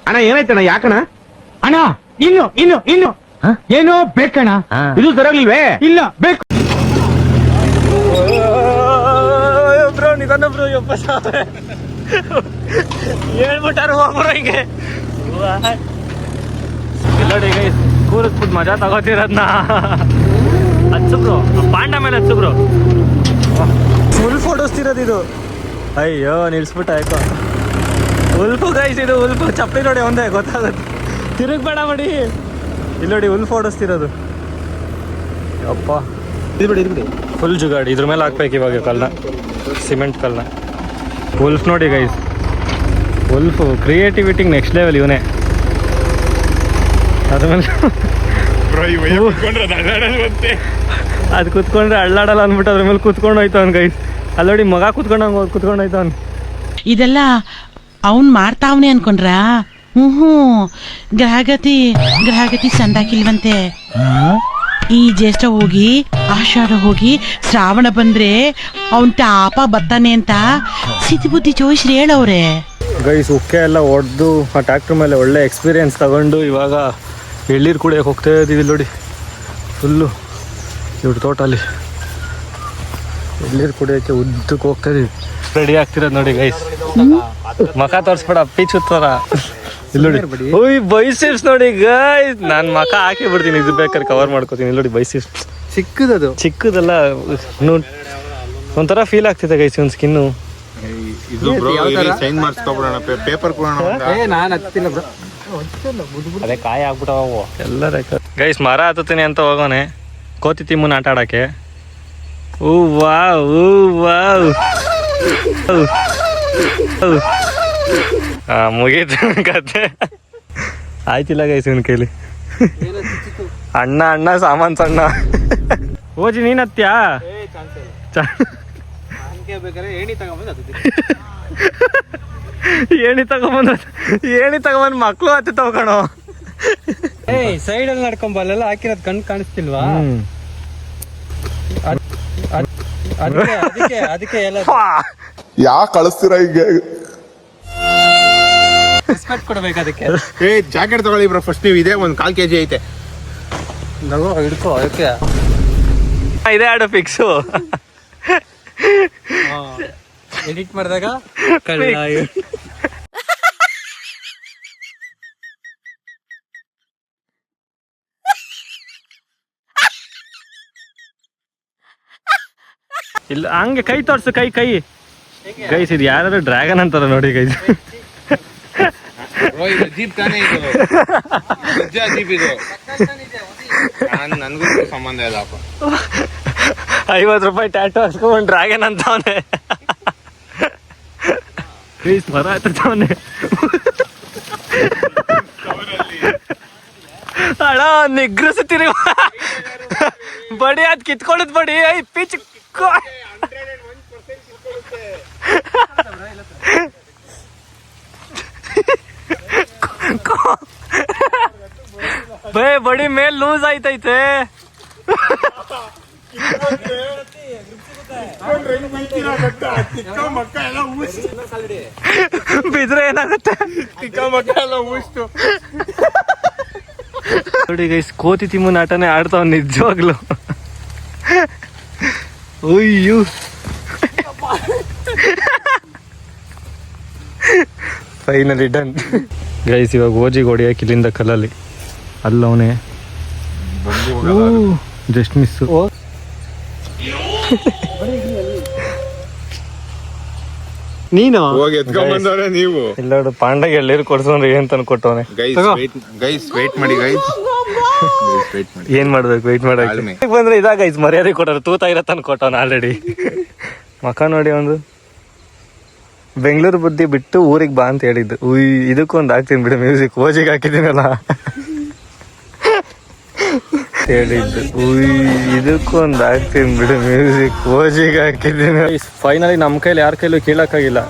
ಅಣ್ಣ ಏನಾಯ್ತಣ್ಣ? ಯಾಕಣ್ಣ ಅಣ್ಣ? ಇನ್ನು ಏನು ಬೇಕಣ್ಣ? ಇದು ಸರಿಯಾಗ್ಲಿಲ್ವೇ? ಇಲ್ಲ ಬೇಕು ಬ್ರೋ, ನಿಧಾನ ಬ್ರೋ. ಯಪ್ಪ ಹೇಳ್ಬಿಟ್ಟಾರು ಹೋಗ್ಬ್ರೋ ಹಿಂಗೆ. ನೋಡಿ ಗೈಸ್, ಕೂರಿಸ್ಬಿಟ್ಟು ಮಜಾ ತಗೋತಿರೋದ್ನ ಹಚ್ಚು ಬ್ರೋ, ಪಾಂಡ ಮೇಲೆ ಹಚ್ಚು ಬ್ರೋ. ಫುಲ್ ಫೋಟೋಸ್ತಿರೋದು ಇದು. ಅಯ್ಯೋ ನಿಲ್ಸ್ಬಿಟ್ಟ ಯಾಕೋ. ಉಲ್ಫು ಗೈಸ್, ಇದು ಉಲ್ಫು. ಚಪ್ಪಲಿ ನೋಡಿ ಒಂದೇ ಗೊತ್ತಾಗುತ್ತೆ. ತಿರುಗ್ಬೇಡ ಮಾಡಿ. ಇಲ್ಲಿ ನೋಡಿ ಉಲ್ಫು ಓಡಿಸ್ತಿರೋದು. ಅಪ್ಪ ಇದು ಫುಲ್ ಜುಗಾಡಿ. ಇದ್ರ ಮೇಲೆ ಹಾಕ್ಬೇಕು ಇವಾಗ ಕಲ್ಲನ್ನ, ಸಿಮೆಂಟ್ ಕಲ್ಲನ್ನ. ಉಲ್ಫ್ ನೋಡಿ ಗೈಸ್, ಉಲ್ಫು ಕ್ರಿಯೇಟಿವಿಟಿಗೆ ನೆಕ್ಸ್ಟ್ ಲೆವೆಲ್ ಇವನೇ. ಅದ್ಮೇಲೆ ಅದು ಕುತ್ಕೊಂಡ್ರೆ ಅಳ್ಳಾಡಲ್ಲ ಅಂದ್ಬಿಟ್ಟು ಅದ್ರ ಮೇಲೆ ಕುತ್ಕೊಂಡು ಹೋಯ್ತು ಅವ್ನು ಗೈಸ್. ಅಲ್ಲಿ ನೋಡಿ ಮಗ ಕುತ್ಕೊಂಡು ಹೋಯ್ತು ಅವ್ನು. ಇದೆಲ್ಲ ಅವನ್ ಮಾಡ್ತಾವನೆ ಅನ್ಕೊಂಡ್ರ? ಹ್ಞೂ ಗ್ರಹಗತಿ ಸಂದಾಕಿಲ್ವಂತೆ. ಈ ಜ್ಯೇಷ್ಠ ಹೋಗಿ ಆಷಾಢ ಹೋಗಿ ಶ್ರಾವಣ ಬಂದ್ರೆ ಅವನ್ ತಾಪ ಬರ್ತಾನೆ ಅಂತ ಸಿತಿ ಬುದ್ಧಿ ಜೋಯಿಸ್ರಿ ಹೇಳವ್ರೆ. ಗೈಸ್ ಉಕ್ಕೆ ಎಲ್ಲ ಹೊಡೆದು ಆ ಟ್ಯಾಕ್ಟ್ರ್ ಮೇಲೆ ಒಳ್ಳೆ ಎಕ್ಸ್ಪೀರಿಯನ್ಸ್ ತಗೊಂಡು ಇವಾಗ ಎಳ್ಳೀರು ಕುಡಿಯೋಕೆ ಹೋಗ್ತಾ ಇದ್ದೀವಿ. ನೋಡಿ ಫುಲ್ಲು ಇವ್ರ ತೋಟಲ್ಲಿ ಎಳ್ಳೀರು ಕುಡಿಯೋಕ್ಕೆ ಉದ್ದಕ್ಕೆ ಹೋಗ್ತಾ ಇದೀವಿ. ರೆಡಿ ಆಗ್ತಿರೋದು ನೋಡಿ ಗೈಸ್. ಮಖ ತೋರಿಸ್ಬೇಡ, ಪೀಚುತ್ತಾರ. ಇಲ್ಲಿ ನೋಡಿ, ಓಯ್ ಬೈಸಿಪ್ಸ್ ನೋಡಿ ಗೈಸ್. ನಾನು ಮಖ ಹಾಕಿ ಬಿಡ್ತೀನಿ, ಇದು ಬೇಕಾದ್ರೆ ಕವರ್ ಮಾಡ್ಕೋತೀನಿ. ಇಲ್ಲಿ ನೋಡಿ ಬೈಸಿಪ್ಸ್ ಚಿಕ್ಕದದು. ಚಿಕ್ಕದಲ್ಲ, ಒಂಥರ ಫೀಲ್ ಆಗ್ತಿದೆ ಗೈಸ್ ಒಂದು ಸ್ಕಿನ್ನು. ಇದು ಬ್ರೋ ಸೈನ್ ಮಾಡಿಸ್ಕೊಬಿಡೋಣ, ಪೇಪರ್ ಕೊಡೋಣ. ನಾನು ಹತ್ತಿಲ್ಲ ಬ್ರೋ, ಅದೇ ಕಾಯಿ ಆಗ್ಬಿಟ್ಟವು ಎಲ್ಲ. ಗೈಸ್ ಮರ ಹತ್ತೀನಿ ಅಂತ ಹೋಗೋನೆ ಕೋತಿ ತಿಮ್ಮನ ಆಟ ಆಡಕ್ಕೆ. ಓ ವಾವ್, ಓ ವಾವ್. ಮುಗೀತು ಕತೆ. ಆಯ್ತಿಲ್ಲ ಗೈಸ್ ಇವನ್ ಕೈಲಿ. ಅಣ್ಣ ಸಾಮಾನ್ ಸಣ್ಣ. ಓಜಿ ನೀನ್ ಹತ್ಯಾ? ಏಣಿ ತಗೊಂಬಂದ್ ಮಕ್ಳು ಹತ್ತಿ ತಗೋಣ. ಸೈಡ್ ಅಲ್ಲಿ ನಡ್ಕೊಂಬಲ್ಲ ಹಾಕಿರೋದು ಕಣ್ ಕಾಣಿಸ್ತಿಲ್ವಾ? ಅದಕ್ಕೆ ಎಲ್ಲ ಯಾಕೆ ಕಳಿಸ್ತೀರ ಈಗ? ರೆಸ್ಪೆಕ್ಟ್ ಕೊಡ್ಬೇಕು ಅದಕ್ಕೆ. ಜಾಕೆಟ್ ತಗೊಳ್ಳಿ ಬ್ರೋ ಫಸ್ಟ್ ನೀವು. ಇದೆ ಒಂದು 1/4 kg ಐತೆ. ನಗೋ ಹಿಡ್ಕೋ. ಅದಕ್ಕೆ ಇದೇ ಆಡೋ ಫಿಕ್ಸು. ಎಡಿಟ್ ಮಾಡಿದಾಗ ಇಲ್ಲ ಹಂಗೆ ಕೈ ತೋರ್ಸು, ಕೈ ಗೈಸ್. ಇದು ಯಾರಾದ್ರೂ ಡ್ರ್ಯಾಗನ್ ಅಂತಾರ ನೋಡಿ ಗೈಸ್. ಜೀಪ್ ತಾನೇ ಇದು, ಜೀಪ್ ಇದು. ನನ್ಗೂ ಸಂಬಂಧ ಇಲ್ಲಪ್ಪ. 50 ರೂಪಾಯಿ ಟ್ಯಾಟೋ ಹಾಕ್ಸ್ಕೊಂಡು ಡ್ರ್ಯಾಗನ್ ಅಂತವನೆ. ಗೈಸ್ ಮರ ಹತ್ತವನೆ. ಅಣ್ಣ ನಿಗ್ರಸ್ತೀರಿ ಬಡಿ, ಅದ್ ಕಿತ್ಕೊಳ್ಳೋದ್ ಬಡಿ. ಐ ಪಿಚ್ ಬಡಿ ಮೇಲ್ ಲೂಸ್ ಆಯ್ತೈತೆ. ಬಿದ್ರೆ ಏನಾಗುತ್ತೆ? ನೋಡಿ ಗೈಸ್, ಕೋತಿ ತಿಮ್ಮನ ಆಟನೇ ಆಡ್ತಾವ ನಿಜವಾಗ್ಲು. ಅಯ್ಯೋ ಫೈನಲಿ ಡನ್ ಗೈಸ್. ಇವಾಗ ಓಜಿಗೆ ಹೊಡಿಯಕ್ಕೆ ಇಲ್ಲಿಂದ ಕಲ್ಲಲ್ಲಿ ಅಲ್ಲವನೇ ಬಂದು ಹೋಗಲ್ಲ ಅದು. Just miss. ನೀನು ಹೋಗಿ ಎತ್ಕೊಂಡ್ ಬಂದವ್ರೆ ನೀವು. ಇಲ್ಲ ನೋಡು, ಪಾಂಡಗೆ ಎಳ್ಳೀರು ಕೊಡ್ಸೋನ್ರಿ ಏನ್ ತಂದು ಕೊಟ್ಟವನೆ. ಗೈಸ್ ವೇಟ್ ಮಾಡಿ ಗೈಸ್. ವೇಟ್ ಮಾಡಿ. ಏನ್ ಮಾಡ್ಬೇಕು ವೆಯ್ಟ್ ತಾಳ್ಮೆ. ಮಾಡಕ್ಕೆ ಬಂದ್ರೆ ಇದಾಗ ಗೈಸ್ ಮರ್ಯಾದೆ ಕೊಟ್ಟರು. ತೂತ ಇರತ್ತನ್ ಕೊಟ್ಟವನ ಆಲ್ರೆಡಿ. ಮಕ ನೋಡಿ ಒಂದು ಬೆಂಗಳೂರು ಬುದ್ಧಿ ಬಿಟ್ಟು ಊರಿಗೆ ಬಾ ಅಂತ ಹೇಳಿದ್ದು. ಇದಕ್ಕೊಂದು ಹಾಕ್ತೀನಿ ಬಿಡು ಮ್ಯೂಸಿಕ್. ಓಜಿಗೆ ಹಾಕಿದ್ದೀನಲ್ಲ ಹೇಳಿದ್ದು. ಇದಕ್ಕೊಂದು ಹಾಕ್ತೀನಿ ಬಿಡು ಮ್ಯೂಸಿಕ್. ಓಜಿಗೆ ಹಾಕಿದ್ದೀನಿ. ಫೈನಲಿ ನಮ್ಮ ಕೈಲಿ ಯಾರ ಕೈಲೂ ಕೀಳಕ್ಕಾಗಿಲ್ಲ.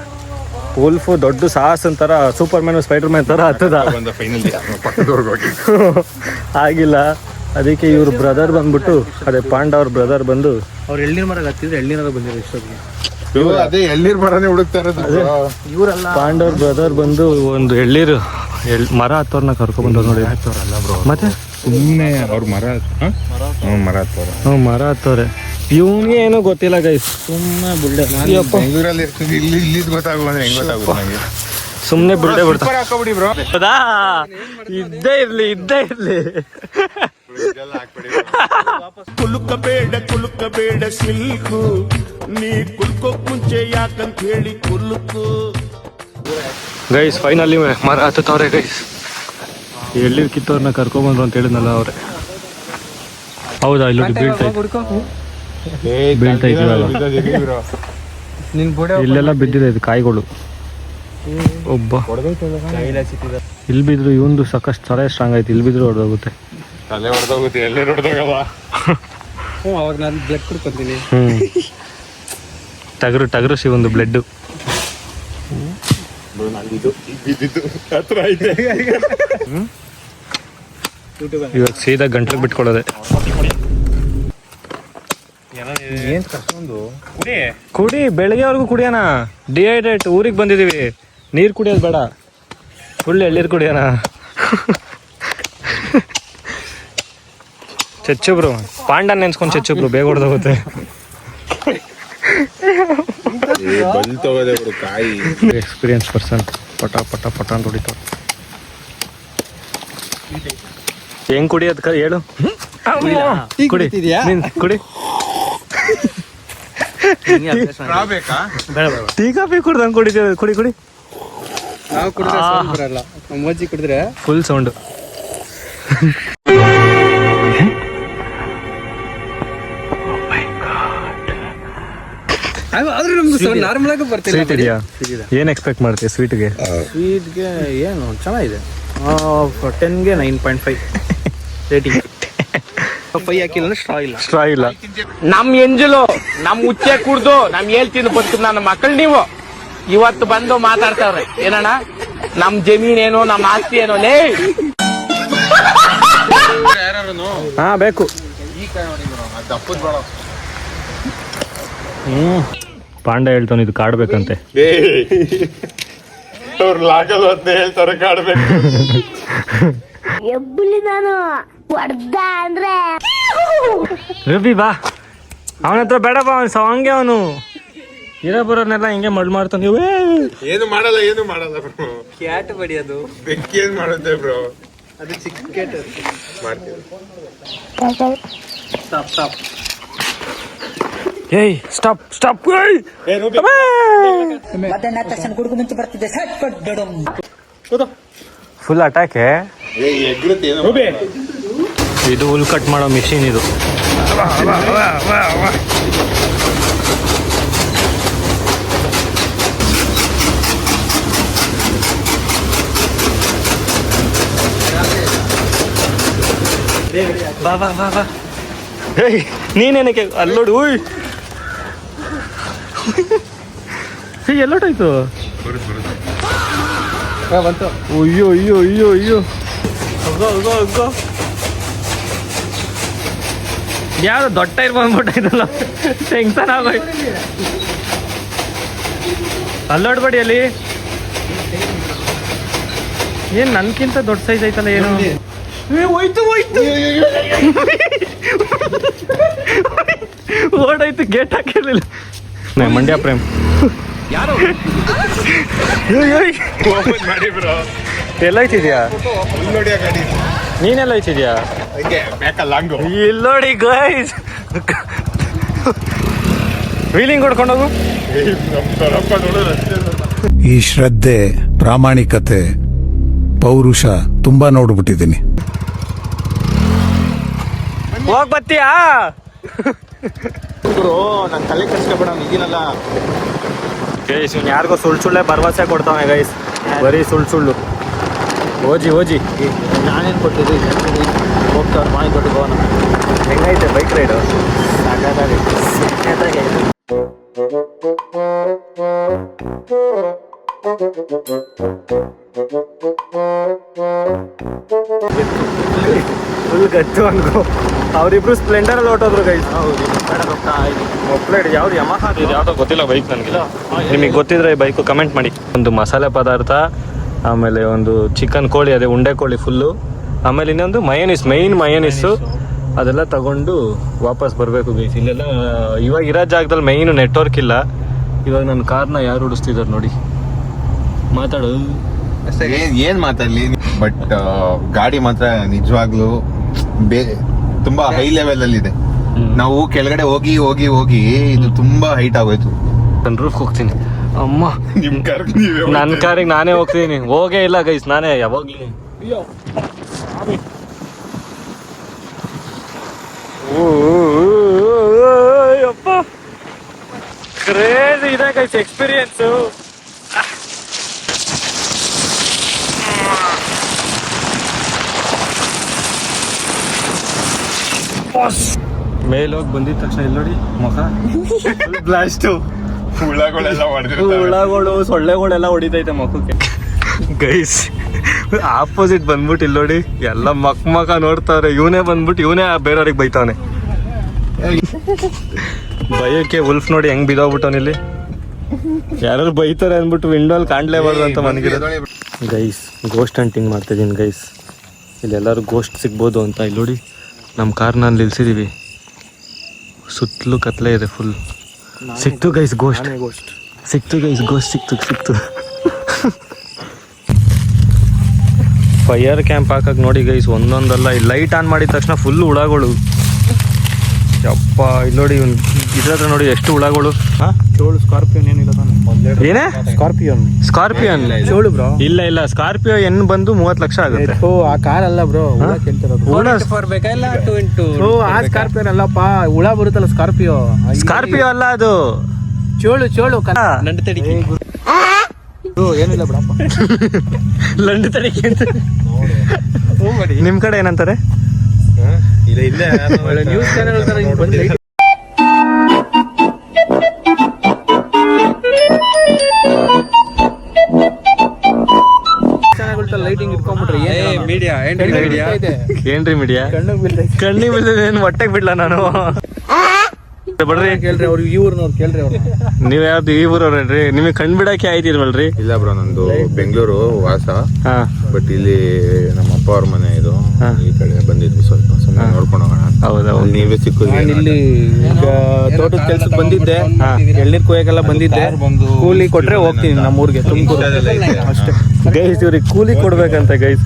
ವುಲ್ಫು ದೊಡ್ಡ ಸಾಹಸ್ ಅಂತಾರ, ಸೂಪರ್ ಮ್ಯಾನ್ ಸ್ಪೈಡರ್ ಮ್ಯಾನ್ ತರ ಹತ್ತದ ಬಂದ ಫೈನಲಿ ಪಕ್ಕದವ್ರಿಗೆ ಹೋಗಿ. ಆಗಿಲ್ಲ. ಅದಕ್ಕೆ ಇವ್ರ ಬ್ರದರ್ ಬಂದ್ಬಿಟ್ಟು, ಅದೇ ಪಾಂಡ ಅವ್ರ ಬ್ರದರ್ ಬಂದು ಅವ್ರು ಎಳ್ನೀರ್ ಮರ ಹತ್ತಿದ್ರೆ ಎಳ್ನೀರ ಬಂದಿರೋ ಇಷ್ಟೊತ್ತಿಗೆ. ಅದೇ ಎಳ್ನೀರ್ ಮರನೇ ಹುಡುಕ್ತಾ ಇರೋದು. ಪಾಂಡ ಅವ್ರ ಬ್ರದರ್ ಬಂದು ಒಂದು ಎಳ್ನೀರು ಮರ ಹತ್ತವ್ರನ್ನ ಕರ್ಕೊ ಬಂದವ್ರು ನೋಡಿ. ಮತ್ತೆ ಸುಮ್ಮನೆ ಅವ್ರ ಮರ ಮರ ಹತ್ತವ್ರೆ. ಮರ ಹತ್ತವ್ರೆ. ಇವ್ನಿಗೆ ಏನೂ ಗೊತ್ತಿಲ್ಲ ಗೈಸ್. ಸುಮ್ಮನೆ ಬುಳ್ಳೆ ಬೆಂಗಳೂರಲ್ಲಿ ಇರ್ತೀನಿ. ಇಲ್ಲಿ ಗೊತ್ತಾಗುವ ಅಂದ್ರೆ ಹೆಂಗ್ ಗೊತ್ತಾಗುವ ನನಗೆ. ಸುಮ್ಮನೆ ಬುಳ್ಳೆ ಬಿಡ್ತಾ ಹಾಕೋಬಿಡಿ ಬ್ರೋ. ಹೌದಾ? ಇದ್ದೇ ಇರ್ಲಿ. ಕುಲುಕಬೇಡ ಸಿಲ್ಕು ನೀ ಕುಲ್ಕೋಕ್ ಮುಂಚೆ ಯಾಕಂತ ಹೇಳಿ ಕುಲುಕು. ಗೈಸ್ ಫೈನಲಿ ಮರ ಹತ್ತವ್ರೆ ಗೈಸ್. ಎಲ್ಲಿ ಕಿತ್ತವ್ರನ್ನ ಕರ್ಕೊಂಬಂದ್ರು ಅಂತ ಹೇಳಿದ್ನಲ್ಲ ಅವ್ರೆ. ಹೌದಾ? ಇಲ್ಲಿ ಬೀಳ್ತಾ ಇದ್ವಲ್ಲ, ಇಲ್ಲೆಲ್ಲ ಬಿದ್ದಿದೆ ಇದು ಕಾಯಿಗಳು. ಒಬ್ಬ ಇಲ್ಲಿ ಬಿದ್ರು ಇವಂದು ಸಾಕಷ್ಟು ತಲೆ ಸ್ಟ್ರಾಂಗ್ ಆಯ್ತು. ಇಲ್ಲಿ ಬಿದ್ರು ಹೊಡೆದೋಗುತ್ತೆ. ತಲೆ ಹೊಡೆದೋಗುತ್ತೆ. ಎಲ್ಲಿ ಹೊಡೆದೋಗಲ್ಲ. ಅವಾಗ ನಾನು ಬ್ಲಡ್ ಕುಡ್ಕೊತೀನಿ. ಟಗರು ಶಿವಂದು ಬ್ಲಡ್. ಇವಾಗ ಸೀದಾ ಗಂಟ್ಲಿಗೆ ಬಿಟ್ಕೊಳ್ಳೋದೆ. ಕುಡಿ, ಬೆಳಗ್ಗೆವರೆಗೂ ಕುಡಿಯೋಣ. ಡಿಹೈಡ್ರೇಟ್. ಊರಿಗೆ ಬಂದಿದೀವಿ, ನೀರು ಕುಡಿಯೋದು ಬೇಡ. ಫುಲ್ ಎಳ್ಳೀರು ಕುಡಿಯೋಣ. ಚಚ್ಚಬ್ರು ಪಾಂಡ ನೆನ್ಸ್ಕೊಂಡು ಚಚ್ಚಬ್ರು ಬೇಗ ಹೊಡೆದೋಗುತ್ತೆ. ಬಂದು ತಗೋದೆ ಬಿಡು ಕಾಯಿ. ಎಕ್ಸ್ಪೀರಿಯನ್ಸ್ ಪರ್ಸನ್ ಪಟ ಅಂತ ಹೊಡಿತಾವ. ಹೆಂಗ್ ಕುಡಿಯೋದ್ ಹೇಳು. ಕುಡಿ ನೀನ್ ಕುಡಿ. ಬೇಕಾ? ಟೀ ಕಾಫಿ ಕುಡ್ದಂಗ್ ಕುಡಿತೀವಿ. ಕುಡಿ ನಾವು ಕುಡಿದ್ರೆ sound ಬರಲ್ಲ. ನಮ್ಮ ಅಜ್ಜಿ ಕುಡಿದ್ರೆ ಫುಲ್ ಸೌಂಡ್. ಆದ್ರೂ ನಮ್ದು ಸೌಂಡ್ ನಾರ್ಮಲ್ ಆಗಿ ಬರ್ತಿಲ್ಲ. ಸ್ವೀಟ್ ಇದೆಯಾ? ಏನ್ ಎಕ್ಸ್ಪೆಕ್ಟ್ ಮಾಡ್ತೀಯ ಸ್ವೀಟ್ಗೆ? ಸ್ವೀಟ್ಗೆ ಏನು ಚೆನ್ನಾಗಿದೆ. 10ಗೆ 9.5 ರೇಟಿಂಗ್. 5 ಹಾಕಿಲ್ಲ ಅಂದ್ರೆ ಸ್ಟ್ರಾ ಇಲ್ಲ. ನಮ್ ಎಂಜಲು ನಮ್ ಉಚ್ಚೆ ಕುಡ್ದು ನಮ್ ಹೇಳ್ತಿದ್ದು ಬದುಕು ನನ್ನ ಮಕ್ಕಳು ನೀವು ಇವತ್ತು ಬಂದು ಮಾತಾಡ್ತಾವ್ರೆ ಏನಣ್ಣ ನಮ್ ಜಮೀನೇನು ನಮ್ ಆಸ್ತಿ ಏನೋ ಲೇ. ಹಾ ಬೇಕು. ದಪ್ಪದ್ ಬೇಡ. ಪಾಂಡ ಹೇಳ್ತಾನೆ ಇದು ಕಾಡ್ಬೇಕಂತೆ. ಅವ್ರು ಲಾಗಲ್ ಅಂತ ಹೇಳ್ತಾರೆ ಕಾಡ್ಬೇಕು. ಎಬ್ಬುಲಿ ನಾನು ಹೊಡ್ದ ಅಂದ್ರೆ ರವಿ ಬಾ, ಅವನ ಹತ್ರ ಬೇಡ ಬಾ. ಅವನು ಹಂಗೆ ಅವನು ಇರೋ ಬರೋರ್ನೆಲ್ಲ ಹಿಂಗೆ ಮಾಡ್ತಾನೆ. ಏನು ಮಾಡಲ್ಲ ಬ್ರೋ. ಕ್ಯಾಟ್ ಬಡಿಯೋದು ಬೆಕ್ಕಿ ಏನ್ ಮಾಡುತ್ತೆ ಬ್ರೋ. ಅದು ಚಿಕ್ಕ ಕ್ಯಾಟ್ ಮಾಡ್ತೀವಿ. ಸ್ಟಾಪ್. ಏಯ್ ಸ್ಟಾಪ್. ಫುಲ್ ಅಟ್ಯಾಕೆ. ಇದು ಹುಲ್ ಕಟ್ ಮಾಡೋ ಮಿಷಿನ್ ಇದು. ಬಾ. ಏಯ್ ನೀನೇನಕ್ಕೆ ಅಲ್ಲೋಡು. ಎಲ್ಲೋಟಾಯ್ತು? ಬಂತು. ಅಯ್ಯೋ ಹೋಗೋ. ಯಾರು ದೊಡ್ಡ ಟೈರ್ ಬಂದ್ಬಿಟ್ಟಾಯ್ತಲ್ಲ. ಟೆನ್ಷನ್ ಆಗೋಯ್ತು. ಅಲ್ಲೋಡ್ಬೇಡಿ ಅಲ್ಲಿ. ಏನ್ ನನ್ಕಿಂತ ದೊಡ್ಡ ಸೈಜ್ ಐತಲ್ಲ ಏನು? ಹೋಯ್ತು ಓಡಾಯ್ತು. ಗೇಟ್ ಹಾಕಿರ್ಲಿಲ್ಲ. ಮಂಡ್ಯ ಪ್ರೇಮ್ ಓಪನ್ ಮಾಡಿ ಬ್ರೋ. ಎಲ್ಲೈತಿದ್ಯಾ? ನೋಡಿಯಾ ಗಾಡಿ ನೀನೆಲ್ಲ ಐತಿದ್ಯಾ ಹಂಗೆ ಲಾಂಗು ಇಲ್ಲಿ ನೋಡಿ ಗೈಸ್, ವೀಲಿಂಗ್ ಹೊಡ್ಕೊಂಡೋಗು. ಈ ಶ್ರದ್ಧೆ, ಪ್ರಾಮಾಣಿಕತೆ, ಪೌರುಷ ತುಂಬಾ ನೋಡ್ಬಿಟ್ಟಿದ್ದೀನಿ. ಹೋಗ್ ಬತ್ತೀಯಾ? ನಾನು ತಲೆ ಕಟ್ಸ್ಕೊಬೇಡ ಇದೀನಲ್ಲ. ಗೈಸ್ ಇವ್ನು ಯಾರಿಗೋ ಸುಳ್ಳೆ ಭರವಸೆ ಕೊಡ್ತಾವೆ ಗೈಸ್, ಬರೀ ಸುಳ್ಳು. ಓಜಿ ನಾನೇನು ಕೊಟ್ಟಿದ್ರಿ ಹೋಗ್ತಾವ್ರು ಮಾಯಿ ದೊಡ್ಡ ಭವನ. ಹೆಂಗೈತೆ ಬೈಕ್ ರೈಡು? ಫುಲ್ ಗತ್ತು ಅನ್ಕೋ. ಅವರಿಬ್ರು ಸ್ಪ್ಲೆಂಡರಲ್ಲಿ ಹೊಟ್ಟೋದ್ರು ಗೈಸ್. ಮೊಪ್ಲೇಡ್ ಯಾವ್ದು ಯಮಹ ಯಾವ್ದೋ ಗೊತ್ತಿಲ್ಲ ಬೈಕ್ ನನಗೆ. ನಿಮಗೆ ಗೊತ್ತಿದ್ರೆ ಈ ಬೈಕು ಕಮೆಂಟ್ ಮಾಡಿ. ಒಂದು ಮಸಾಲೆ ಪದಾರ್ಥ, ಆಮೇಲೆ ಒಂದು ಚಿಕನ್ ಕೋಳಿ, ಅದೇ ಉಂಡೆ ಕೋಳಿ ಫುಲ್ಲು, ಆಮೇಲೆ ಇನ್ನೊಂದು ಮೇಯ್ನ್ ಮಯೋನಿಸ್ಸು, ಅದೆಲ್ಲ ತಗೊಂಡು ವಾಪಸ್ ಬರಬೇಕು ಗೈಸ್. ಇಲ್ಲೆಲ್ಲ ಇವಾಗ ಇರೋ ಜಾಗದಲ್ಲಿ ಮೇಯ್ನು ನೆಟ್ವರ್ಕ್ ಇಲ್ಲ. ಇವಾಗ ನನ್ನ ಕಾರ್ನ ಯಾರು ಉಡಿಸ್ತಿದ್ದಾರೆ ನೋಡಿ. ಮಾತಾಡು. ಏನ್ ಮಾತಾಡ್ಲಿ, ಬಟ್ ಗಾಡಿ ಮಾತ್ರ ನಿಜವಾಗ್ಲೂ ತುಂಬಾ ಹೈ ಲೆವೆಲ್ ಅಲ್ಲಿ ಇದೆ. ನಾವು ಕೆಳಗಡೆ ಹೋಗಿ ಹೋಗಿ ಹೋಗಿ ಇದು ತುಂಬಾ ಹೈಟ್ ಆಗೋಯ್ತು. ನನ್ನ ರೂಫ್ ಹೋಗ್ತೀನಿ. ಅಮ್ಮ ನನ್ನ ಕಾರಿಗೆ ನಾನೇ ಹೋಗ್ತೀನಿ. ಹೋಗೇ ಇಲ್ಲ ಗೈಸ್ ನಾನೇ ಯಾವಾಗ್ಲೂ. ಅಪ್ಪ ಕ್ರೇಜಿ ಇದೆ ಗೈಸ್ ಎಕ್ಸ್ಪೀರಿಯನ್ಸು. ಮೇಲೋಗಿ ಬಂದಿದ ತಕ್ಷಣ ಇಲ್ಲಿ ನೋಡಿ ಮುಖ ಬ್ಲಾಸ್ಟು. ಹುಳಗಳು ಸೊಳ್ಳೆಗಳೆಲ್ಲ ಹೊಡಿತೈತೆ ಮುಖಕ್ಕೆ ಗೈಸ್. ಆಪೋಸಿಟ್ ಬಂದ್ಬಿಟ್ಟು ಇಲ್ಲಿ ನೋಡಿ ಎಲ್ಲ ಮಕ್ಕ ನೋಡ್ತಾವ್ರೆ. ಇವನೇ ಬಂದ್ಬಿಟ್ಟು ಇವನೇ ಬೇರೆಯವ್ರಿಗೆ ಬೈತಾವನೆ. ಬೈಯಕ್ಕೆ ಉಲ್ಫ್ ನೋಡಿ ಹೆಂಗ್ ಬಿದ್ದೋಗ್ಬಿಟ್ಟವನ ಇಲ್ಲಿ. ಯಾರು ಬೈತಾರೆ ಅಂದ್ಬಿಟ್ಟು ವಿಂಡೋಲ್ ಕಾಣ್ಲೇಬಾರ್ದು ಅಂತ ಮನಗಿರೋದು. ಗೈಸ್ ಗೋಸ್ಟ್ ಹಂಟಿಂಗ್ ಮಾಡ್ತಿದ್ದೀನಿ ಗೈಸ್. ಇಲ್ಲೆಲ್ಲರೂ ಗೋಸ್ಟ್ ಸಿಗ್ಬೋದು ಅಂತ. ಇಲ್ಲಿ ನೋಡಿ ನಮ್ಮ ಕಾರ್ನ ನಿಲ್ಸಿದೀವಿ, ಸುತ್ತಲೂ ಕತ್ಲೆ ಇದೆ ಫುಲ್. ಸಿಕ್ತು ಗೈಸ್ ಗೋಸ್ಟ್ ಸಿಕ್ತು. ಫೈರ್ ಕ್ಯಾಂಪ್ ಹಾಕಕ್ ನೋಡಿ ಗೈಸ್, ಒಂದೊಂದಲ್ಲ. ಈ ಲೈಟ್ ಆನ್ ಮಾಡಿದ ತಕ್ಷಣ ಫುಲ್ ಹುಳಗಳು. ಯಪ್ಪ ಇಲ್ಲಿ ನೋಡಿ ಇದ್ರ ಹತ್ರ ನೋಡಿ ಎಷ್ಟು ಹುಳಗಳು. ಸ್ಕಾರ್ಪಿಯೋನ್ ಏನಿಲ್ಲ ತಾನೆ? ಏನೇ ಸ್ಕಾರ್ಪಿಯೋನ್ ಚೋಳು ಬ್ರೋ. ಇಲ್ಲ ಸ್ಕಾರ್ಪಿಯೋ ಎನ್ ಬಂದು 30 ಲಕ್ಷ ಆಗುತ್ತೆ. ಆ ಕಾರ್ ಅಲ್ಲ ಬ್ರೋ, ಹುಳ ಕೇಳ್ತಿರೋದು. ಆ ಸ್ಕಾರ್ಪಿಯೋನ್ ಅಲ್ಲಪ್ಪ, ಹುಳ ಬರುತ್ತಲ್ಲ ಸ್ಕಾರ್ಪಿಯೋ ಅಲ್ಲ ಅದು ಚೋಳು ನಂಡು ತಡಿಕೆ. ಏನಿಲ್ಲ ಬಿಡಪ್ಪ, ಲಂಡು ತಡಿಕೆ ಅಂತ. ನಿಮ್ ಕಡೆ ಏನಂತಾರೆ? ನ್ಯೂಸ್ ಚಾನೆಲ್ ಬಂದು ಲೈಟಿಂಗ್ ಇಟ್ಕೊಂಡ್ಬಿಟ್ರೆ ಏನ್ರಿ ಮೀಡಿಯಾ ಕಣ್ಣಿಗೆ ಬಿಲ್ದ ಏನ್ ಹೊಟ್ಟೆಗೆ ಬಿಡ್ಲ ನಾನು. ಬಡ್ರಿ ಕೇಳ್ರಿ ಅವ್ರು ಈ ಊರ್ನವ್ರು, ಕೇಳ್ರಿ ಅವ್ರು. ನೀವ್ ಯಾವ್ದು ಈ ಊರವ್ರೇನ್ರಿ? ನಿಮಗೆ ಕಣ್ ಬಿಡಕ್ಕೆ ಆಯ್ತಿರ್ವಲ್ರಿ? ಇಲ್ಲ ಬ್ರೋ, ನಂದು ಬೆಂಗಳೂರು ವಾಸ. ಹಾ, ಬಟ್ ಇಲ್ಲಿ ನಮ್ಮ ಅಪ್ಪ ಅವ್ರ ಮನೆ ಇದು. ಈ ಕಡೆ ಬಂದಿದ್ವಿ ಸ್ವಲ್ಪ ಸುಮ್ಮನೆ ನೋಡ್ಕೊಂಡು ಹೋಗೋಣ. ಹೌದೌದು. ನೀವೇ ಸಿಕ್ಕಿದ್ರಿ. ನಾನು ಇಲ್ಲಿ ಈಗ ತೋಟದ ಕೆಲ್ಸಕ್ಕೆ ಬಂದಿದ್ದೆ, ಎಳ್ನೀರ್ ಕೊಯ್ಯಕ್ಕೆಲ್ಲ ಬಂದಿದ್ದೆ. ಕೂಲಿ ಕೊಟ್ರೆ ಹೋಗ್ತೀನಿ ನಮ್ಮ ಊರಿಗೆ, ತುಮಕೂರು ಅಷ್ಟೇ. ಗೈಸ್ ಇವ್ರಿಗೆ ಕೂಲಿ ಕೊಡ್ಬೇಕಂತ ಗೈಸ್.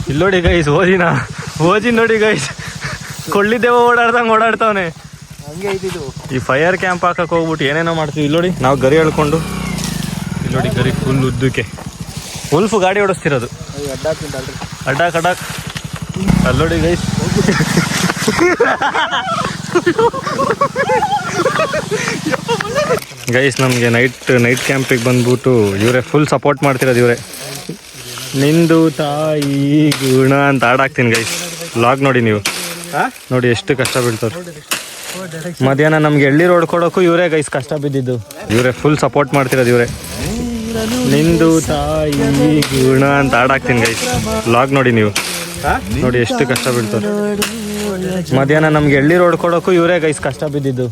ಇಲ್ಲಿ ನೋಡಿ ಗೈಸ್, ಓಜಿ ನೋಡಿ ಗೈಸ್, ಕೊಳ್ಳಿದ್ದೇವ ಓಡಾಡ್ತಾವನೆ. ಈ ಫೈರ್ ಕ್ಯಾಂಪ್ ಹಾಕಕ್ ಹೋಗ್ಬಿಟ್ಟು ಏನೇನೋ ಮಾಡ್ತೀವಿ. ಇಲ್ಲಿ ನೋಡಿ ನಾವು ಗರಿ ಹೇಳ್ಕೊಂಡು, ಇಲ್ಲಿ ನೋಡಿ ಗರಿ ಫುಲ್ ಉದ್ದಕ್ಕೆ. ಉಲ್ಫ್ ಗಾಡಿ ಓಡಿಸ್ತಿರೋದು ಅಡ್ಡಾಕ್. ಅಲ್ಲಿ ನೋಡಿ ಗೈಸ್, ಗೈಸ್ ನಮಗೆ ನೈಟ್ ಕ್ಯಾಂಪಿಗೆ ಬಂದ್ಬಿಟ್ಟು ಇವರೇ ಫುಲ್ ಸಪೋರ್ಟ್ ಮಾಡ್ತಿರೋದು. ಇವರೇ ನಿಂದು ತಾಯಿ ಗುಣ ಅಂತ ಹಾಡಾಕ್ತೀನಿ ಗೈಸ್. ಲಾಗ್ ನೋಡಿ ನೀವು, ನೋಡಿ ಎಷ್ಟು ಕಷ್ಟ ಬೀಳ್ತಾರೆ. ಮಧ್ಯಾಹ್ನ ನಮ್ಗೆ ಎಳ್ಳಿ ರೋಡ್ ಕೊಡೋಕ್ಕೂ ಇವರೇ ಗೈಸ್ ಕಷ್ಟ ಬಿದ್ದಿದ್ದು. ಇವರೇ ಫುಲ್ ಸಪೋರ್ಟ್ ಮಾಡ್ತಿರೋದು. ಇವರೇ ನಿಂದು ತಾಯಿ ಗುಣ ಅಂತ ಹಾಡಾಕ್ತೀನಿ ಗೈಸ್. ಲಾಗ್ ನೋಡಿ ನೀವು, ನೋಡಿ ಎಷ್ಟು ಕಷ್ಟ ಬೀಳ್ತಾರೆ. ಮಧ್ಯಾಹ್ನ ನಮ್ಗೆ ಎಳ್ಳಿ ರೋಡ್ ಕೊಡೋಕ್ಕೂ ಇವರೇ ಗೈಸ್ ಕಷ್ಟ ಬಿದ್ದಿದ್ದು.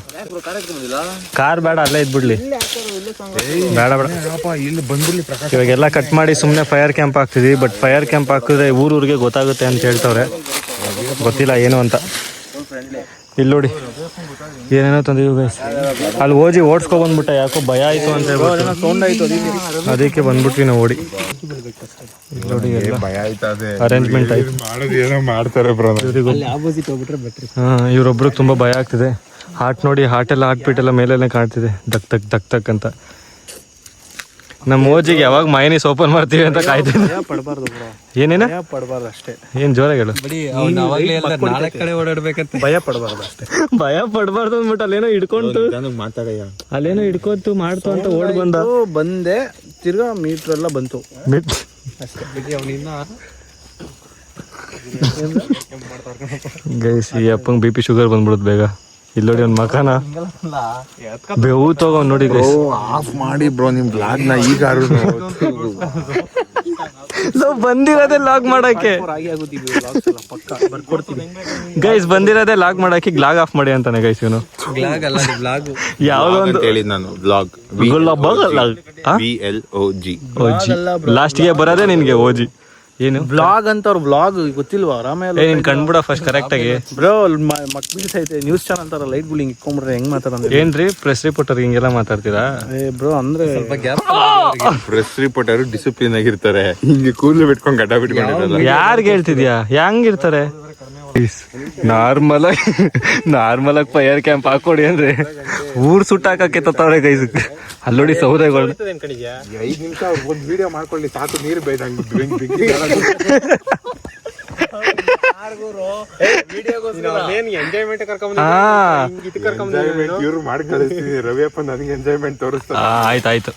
ಕಾರ್ ಬೇಡ, ಅಲ್ಲೇ ಇದ್ಬಿಡ್ಲಿ. ಬೇಡ ಇವಾಗೆಲ್ಲ ಕಟ್ ಮಾಡಿ ಸುಮ್ಮನೆ ಫೈರ್ ಕ್ಯಾಂಪ್ ಹಾಕ್ತಿದ್ವಿ. ಬಟ್ ಫೈರ್ ಕ್ಯಾಂಪ್ ಹಾಕಿದ್ರೆ ಊರಿಗೆ ಗೊತ್ತಾಗುತ್ತೆ ಅಂತ ಹೇಳ್ತವ್ರೆ. ಗೊತ್ತಿಲ್ಲ ಏನು ಅಂತ. ಇಲ್ಲಿ ನೋಡಿ ಏನೇನೋ ತಂದಿದ್ದೀವಿ ಗೈಸ್. ಅಲ್ಲಿ ಓಜಿ ಓಡಿಸ್ಕೊ ಬಂದ್ಬಿಟ್ಟ, ಯಾಕೋ ಭಯ ಆಯಿತು ಅಂತ ಹೇಳ್ಬಿಟ್ಟು ಸೌಂಡ್ ಆಯ್ತು ಅದಕ್ಕೆ ಬಂದ್ಬಿಟ್ವಿ ನಾವು ಓಡಿ. ಇಲ್ಲಿ ನೋಡಿ ಎಲ್ಲ ಭಯ ಆಯ್ತದೆ, ಅರೇಂಜ್ಮೆಂಟ್ ಆಯ್ತು. ಮಾಡೋದು ಏನೋ ಮಾಡ್ತಾರೆ ಬ್ರೋ. ಆಪೋಸಿಟ್ ಹೋಗ್ಬಿಟ್ರೆ ಬೆಟ್ರಿ. ಇವರೊಬ್ರಿಗೆ ತುಂಬ ಭಯ ಆಗ್ತಿದೆ. ಹಾರ್ಟ್ ನೋಡಿ, ಹಾರ್ಟೆಲ್ಲ ಹಾರ್ಟ್ಬೀಟೆಲ್ಲ ಮೇಲೆಲ್ಲ ಕಾಣ್ತಿದೆ, ದಕ್ ತಕ್ ದಕ್ ತಕ್ ಅಂತ. ನಮ್ಮ ಓಜಿಗೆ ಯಾವಾಗ ಮೈನೀಸ್ ಓಪನ್ ಮಾಡ್ತೀವಿ ಅಂತ ಕಾಯ್ತೀನಿ. ಪಡಬಾರ್ದು ಬ್ರೋ, ಏನೇನ ಪಡಬಾರ್ದು ಅಷ್ಟೇ. ಏನು ಜೋರಾಗಿ ಹೇಳು. ಕಡೆ ಓಡಾಡ್ಬೇಕಂತ ಭಯ ಪಡಬಾರ್ದು ಅಷ್ಟೇ. ಭಯ ಪಡಬಾರ್ದು ಅಂದ್ಬಿಟ್ಟು ಅಲ್ಲೇನೋ ಹಿಡ್ಕೊಂತು, ಮಾತಾಡಯ್ಯ, ಅಲ್ಲೇನೋ ಹಿಡ್ಕೊಂತು ಮಾಡ್ತು ಅಂತ ಓಡ್ ಬಂದೆ, ತಿರ್ಗಾ ಮೀಟರ್ ಎಲ್ಲ ಬಂತು ಅಷ್ಟೇ. ಗೈಸ್ ಈ ಅಪ್ಪಂಗೆ ಬಿ ಪಿ ಶುಗರ್ ಬಂದ್ಬಿಡುತ್ತೆ ಬೇಗ. ಇಲ್ಲಿ ನೋಡಿ ಒಂದು ಮಕಾನ ಬೇವು ತಗೋ ನೋಡಿ ಗೈಸ್. ಆಫ್ ಮಾಡಿ ಬ್ರೋ ನಿಮ್ ಬ್ಲಾಗ್ ನ ಈಗ ನಾವು ಬಂದಿರೋದೇ ಲಾಗ್ ಮಾಡಕ್ಕೆ ಗೈಸ್, ಬಂದಿರೋದೇ ಲಾಗ್ ಮಾಡಕ್ಕೆ ಲಾಗ್ ಆಫ್ ಮಾಡಿ ಅಂತಾನೆ ಗೈಸ್. ಇವನು ಯಾವ್ದೋ ಒಂದು ಹೇಳಿದ್ ನಾನು ಬ್ಲಾಗ್ ಲಾಸ್ಟ್ಗೆ ಬರೋದೇ ನಿನ್ಗೆ ಓಜಿ. ಏನು ಬ್ಲಾಗ್ ಅಂತ ಅವ್ರ ಬ್ಲಾಗ್ ಗೊತ್ತಿಲ್ವಾ? ಆರಾಮೇಲೆ ನೀನ್ ಕಂಡ್ಬಿಡ ಫಸ್ಟ್ ಕರೆಕ್ಟ್ ಆಗಿ ಬ್ರೋ. ಮಕ್ಳಿಗೆ ನ್ಯೂಸ್ ಚಾನಲ್ ತರ ಲೈಟ್ ಬಿಲ್ಡಿಂಗ್ ಇಟ್ಕೊಂಡ್ಬಿಟ್ರೆ ಹೆಂಗ್ ಮಾತಾಡೋದು? ಏನ್ರಿ ಪ್ರೆಸ್ ರಿಪೋರ್ಟರ್ ಹಿಂಗೆಲ್ಲ ಮಾತಾಡ್ತೀರಾ? ಬ್ರೋ ಅಂದ್ರೆ ಪ್ರೆಸ್ ರಿಪೋರ್ಟರ್ ಡಿಸಿಪ್ಲಿನ್ ಆಗಿರ್ತಾರೆ, ಹಿಂಗೆ ಕೂದಲು ಬಿಟ್ಕೊಂಡ್ ಗಡ್ಡ ಬಿಟ್ಕೊಂಡಿರಲ್ಲ. ಯಾರ್ಗೆ ಹೇಳ್ತಿದ್ಯಾ? ಹೆಂಗಿರ್ತಾರೆ? ನಾರ್ಮಲ್ ಆಗಿ ಫೈರ್ ಕ್ಯಾಂಪ್ ಹಾಕೊಡಿ ಅಂದ್ರೆ ಊರ್ ಸುಟ್ಟಾಕಕ್ಕೆ ತತ್ತವ್ರೆ ಗೈಸ್. ಅಲ್ಲೋಡಿ ಸೌದೆಗಳು. 5 ನಿಮಿಷ ಒಂದ್ ವಿಡಿಯೋ ಮಾಡ್ಕೊಳ್ಳಿ ಸಾಕು, ನೀರು ಬೇಯ್ದಂಗ್ ಇವ್ರು ಮಾಡಿ ಕಳಿಸ್ತೀನಿ. ರವಿಯಪ್ಪ ನನಗೆ ಎಂಜಾಯ್ಮೆಂಟ್ ತೋರಿಸ್ತಾರೆ. ಆಯ್ತಾಯ್ತು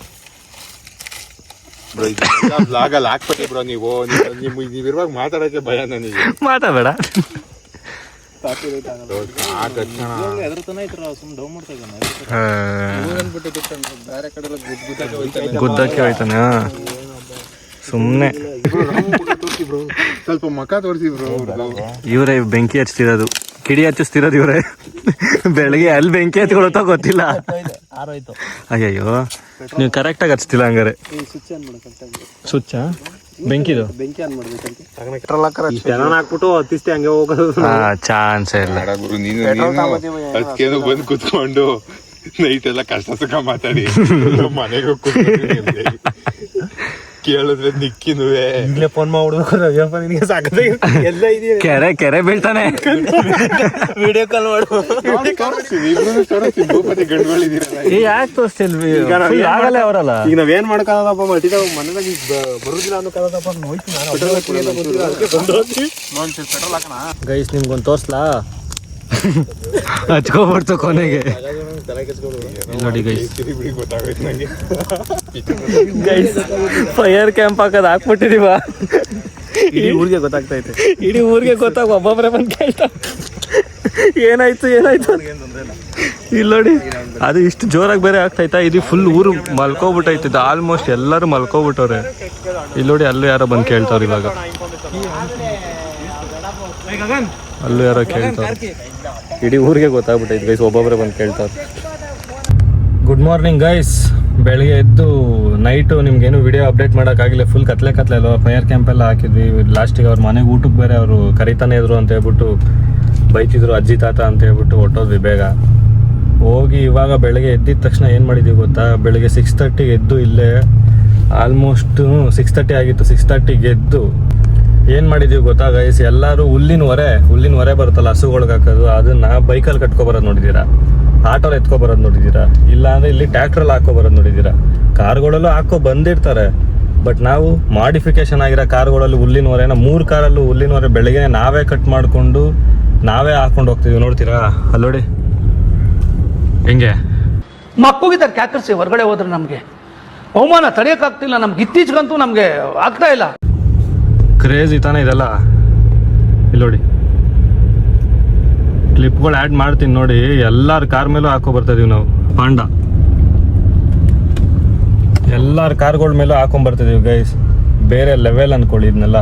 ಬ್ಲಾಗ್ ಅಲ್ಲಿ ಹಾಕ್ಬಿಟ್ಟಿ ಬ್ರೋ. ನೀವಿರುವಾಗ ಮಾತಾಡಕ್ಕೆ ಭಯ ನನಗೆ. ಮಾತಾಡಬೇಡ. ಗುದ್ದಕ್ಕೆ ಹೋಯ್ತಾನ ಸುಮ್ನೆ. ಸ್ವಲ್ಪ ಮಕ ತೋರಿಸಿ ಬ್ರೋ. ಇವರೇ ಬೆಂಕಿ ಹಚ್ತಿರೋದು, ಕಿಡಿ ಹಚ್ಚಿಸ್ತಿರೋದು ಇವರೇ. ಬೆಳಗ್ಗೆ ಅಲ್ಲಿ ಬೆಂಕಿ ಹಚ್ಕೊಳತ್ತ ಗೊತ್ತಿಲ್ಲ. ಅಯ್ಯಯ್ಯೋ, ನೀವು ಕರೆಕ್ಟಾಗಿ ಹಚ್ತಿಲ್ಲ ಹಂಗಾರೆ. ಸ್ವಿಚ್ ಬೆಂಕಿದು ಹಾಕ್ಬಿಟ್ಟು ಹತ್ತಿಸ್ತೆ ಹಂಗೆ ಹೋಗೋದು. ಚಾನ್ಸ್ ಇಲ್ಲ. ಅದಕ್ಕೇನು ಬಂದು ಕುತ್ಕೊಂಡು ನೈಟ್ ಎಲ್ಲ ಕಷ್ಟ ಸುಖ ಮಾತಾಡಿ ಮನೆಗೆ ಕೇಳಿದ್ರೆ ನಿಕ್ಕಿನುವೆ ಈಗಲೇ ಫೋನ್ ಮಾಡ್ಬಿಡ್ಬೇಕು ರವಿಯಪ್ಪ, ನಿನಗೆ ಸಾಕದ ಎಲ್ಲ ಇದೆಯಾ? ಕೆರೆ ಬೀಳ್ತಾನೆ, ವಿಡಿಯೋ ಕಾಲ್ ಮಾಡು. ಯಾಕೆ ತೋರಿಸ್ತಿಲ್ವಿ? ಆಗಲ್ಲ ಅವರಲ್ಲ. ಈಗ ನಾವೇನ್ ಮಾಡ್ಕೊಳ್ಳೋದಪ್ಪ, ಮಟ್ಟಿದ ಮನೆದಾಗ ಬರುದಿಲ್ಲ ಅನ್ನೋ ಕಾಲದಪ್ಪ. ಗೈಸ್ ನಿಮ್ಗೊಂದು ತೋರ್ಸ್ಲಾ? ಹಚ್ಕೊಬಿಡ್ತು ಕೊನೆಗೆ. ನೋಡಿ ಗೈಸ್, ಗೈಸ್ ಫೈರ್ ಕ್ಯಾಂಪ್ ಹಾಕೋದು ಹಾಕ್ಬಿಟ್ಟಿದೀವ. ಇಡೀ ಊರಿಗೆ ಗೊತ್ತಾಗ್ತೈತೆ. ಇಡೀ ಊರಿಗೆ ಗೊತ್ತಾಗ ಒಬ್ಬೊಬ್ಬರೇ ಬಂದು ಕೇಳ್ತಾ ಏನಾಯ್ತು ಇಲ್ಲಿ ನೋಡಿ. ಅದು ಇಷ್ಟು ಜೋರಾಗಿ ಬೇರೆ ಆಗ್ತೈತಾ? ಇದು ಫುಲ್ ಊರು ಮಲ್ಕೋಬಿಟ್ಟೈತೆ. ಆಲ್ಮೋಸ್ಟ್ ಎಲ್ಲರೂ ಮಲ್ಕೋಬಿಟ್ಟವ್ರೆ. ಇಲ್ಲಿ ನೋಡಿ, ಅಲ್ಲೂ ಯಾರೋ ಬಂದು ಕೇಳ್ತಾವ್ರು. ಇವಾಗ ಅಲ್ಲೂ ಯಾರೋ ಕೇಳ್ತಾವ್ರು. ಇಡೀ ಊರಿಗೆ ಗೊತ್ತಾಗ್ಬಿಟ್ಟೈತೆ ಗೈಸ್, ಒಬ್ಬೊಬ್ಬರೇ ಬಂದು ಕೇಳ್ತಾವ್ರು. Good morning guys. ಬೆಳಗ್ಗೆ ಎದ್ದು ನೈಟು ನಿಮ್ಗೇನು ವಿಡಿಯೋ ಅಪ್ಡೇಟ್ ಮಾಡೋಕ್ಕಾಗಿಲ್ಲ, ಫುಲ್ ಕತ್ಲೆ ಅಲ್ವಾ. ಫೈರ್ ಕ್ಯಾಂಪ್ ಎಲ್ಲ ಹಾಕಿದ್ವಿ. ಲಾಸ್ಟಿಗೆ ಅವ್ರ ಮನೆಗೆ ಊಟಕ್ಕೆ ಬೇರೆ ಅವರು ಕರಿತಾನೆ ಇದ್ರು ಅಂತ ಹೇಳ್ಬಿಟ್ಟು ಬೈತಿದ್ರು, ಅಜ್ಜಿ ತಾತ ಅಂತ ಹೇಳ್ಬಿಟ್ಟು ಹೊಟ್ಟೋದ್ವಿ ಬೇಗ ಹೋಗಿ. ಇವಾಗ ಬೆಳಗ್ಗೆ ಎದ್ದಿದ ತಕ್ಷಣ ಏನು ಮಾಡಿದ್ದೀವಿ ಗೊತ್ತಾ? ಬೆಳಗ್ಗೆ 6:30ಗೆ ಎದ್ದು, ಇಲ್ಲೇ ಆಲ್ಮೋಸ್ಟ್ 6:30 ಆಗಿತ್ತು. 6:30ಗೆ ಎದ್ದು ಏನು ಮಾಡಿದ್ದೀವಿ ಗೊತ್ತಾ ಗೈಸ್? ಎಲ್ಲರೂ ಹುಲ್ಲಿನ ಹೊರೆ ಬರುತ್ತಲ್ಲ ಹಸುಗಳ್ಗೆ ಹಾಕೋದು, ಅದನ್ನು ಬೈಕಲ್ಲಿ ಕಟ್ಕೊಬರೋದು ನೋಡಿದ್ದೀರಾ? ಆಟೋಲ್ಲಿ ಎತ್ಕೊಬರೋದು ನೋಡಿದ್ದೀರಾ? ಇಲ್ಲ ಅಂದರೆ ಇಲ್ಲಿ ಟ್ಯಾಕ್ಟ್ರಲ್ಲಿ ಹಾಕೋಬರೋದು ನೋಡಿದ್ದೀರಾ? ಕಾರ್ಗಳಲ್ಲೂ ಹಾಕೋ ಬಂದಿರ್ತಾರೆ. ಬಟ್ ನಾವು ಮಾಡಿಫಿಕೇಶನ್ ಆಗಿರೋ ಕಾರ್ಗಳಲ್ಲಿ ಹುಲ್ಲಿನ ಹೊರೆನ 3 ಕಾರಲ್ಲೂ ಹುಲ್ಲಿನ ಹೊರೆ ಬೆಳಗ್ಗೆ ನಾವೇ ಕಟ್ ಮಾಡಿಕೊಂಡು ನಾವೇ ಹಾಕೊಂಡು ಹೋಗ್ತೀವಿ. ನೋಡ್ತೀರಾ ಅಲ್ಲೋಡಿ ಹೆಂಗೆ ಮಕ್ಕಳಿದ್ದಾರೆ ಕ್ಯಾಕರ್ಸಿ ಹೊರಗಡೆ ಹೋದ್ರೆ ನಮಗೆ ಅವಮಾನ ತಡೆಯೋಕ್ಕಾಗ್ತಿಲ್ಲ. ನಮ್ಗೆ ಇತ್ತೀಚೆಗಂತೂ ನಮಗೆ ಆಗ್ತಾ ಇಲ್ಲ. ಕ್ರೇಜಿ ತಾನೇ ಇದೆಲ್ಲ. ಇಲ್ಲಿ ನೋಡಿ, ಕ್ಲಿಪ್ಗಳು ಆ್ಯಡ್ ಮಾಡ್ತೀನಿ ನೋಡಿ. ಎಲ್ಲರ ಕಾರ್ ಮೇಲೂ ಹಾಕೋ ಬರ್ತಾಯಿದೀವಿ ನಾವು. ಪಾಂಡ ಎಲ್ಲರ ಕಾರ್ಗಳ ಮೇಲೂ ಹಾಕೊಂಬರ್ತಿದೀವಿ ಗೈಸ್. ಬೇರೆ ಲೆವೆಲ್ ಅನ್ಕೊಳ್ಳಿ ಇದನ್ನೆಲ್ಲ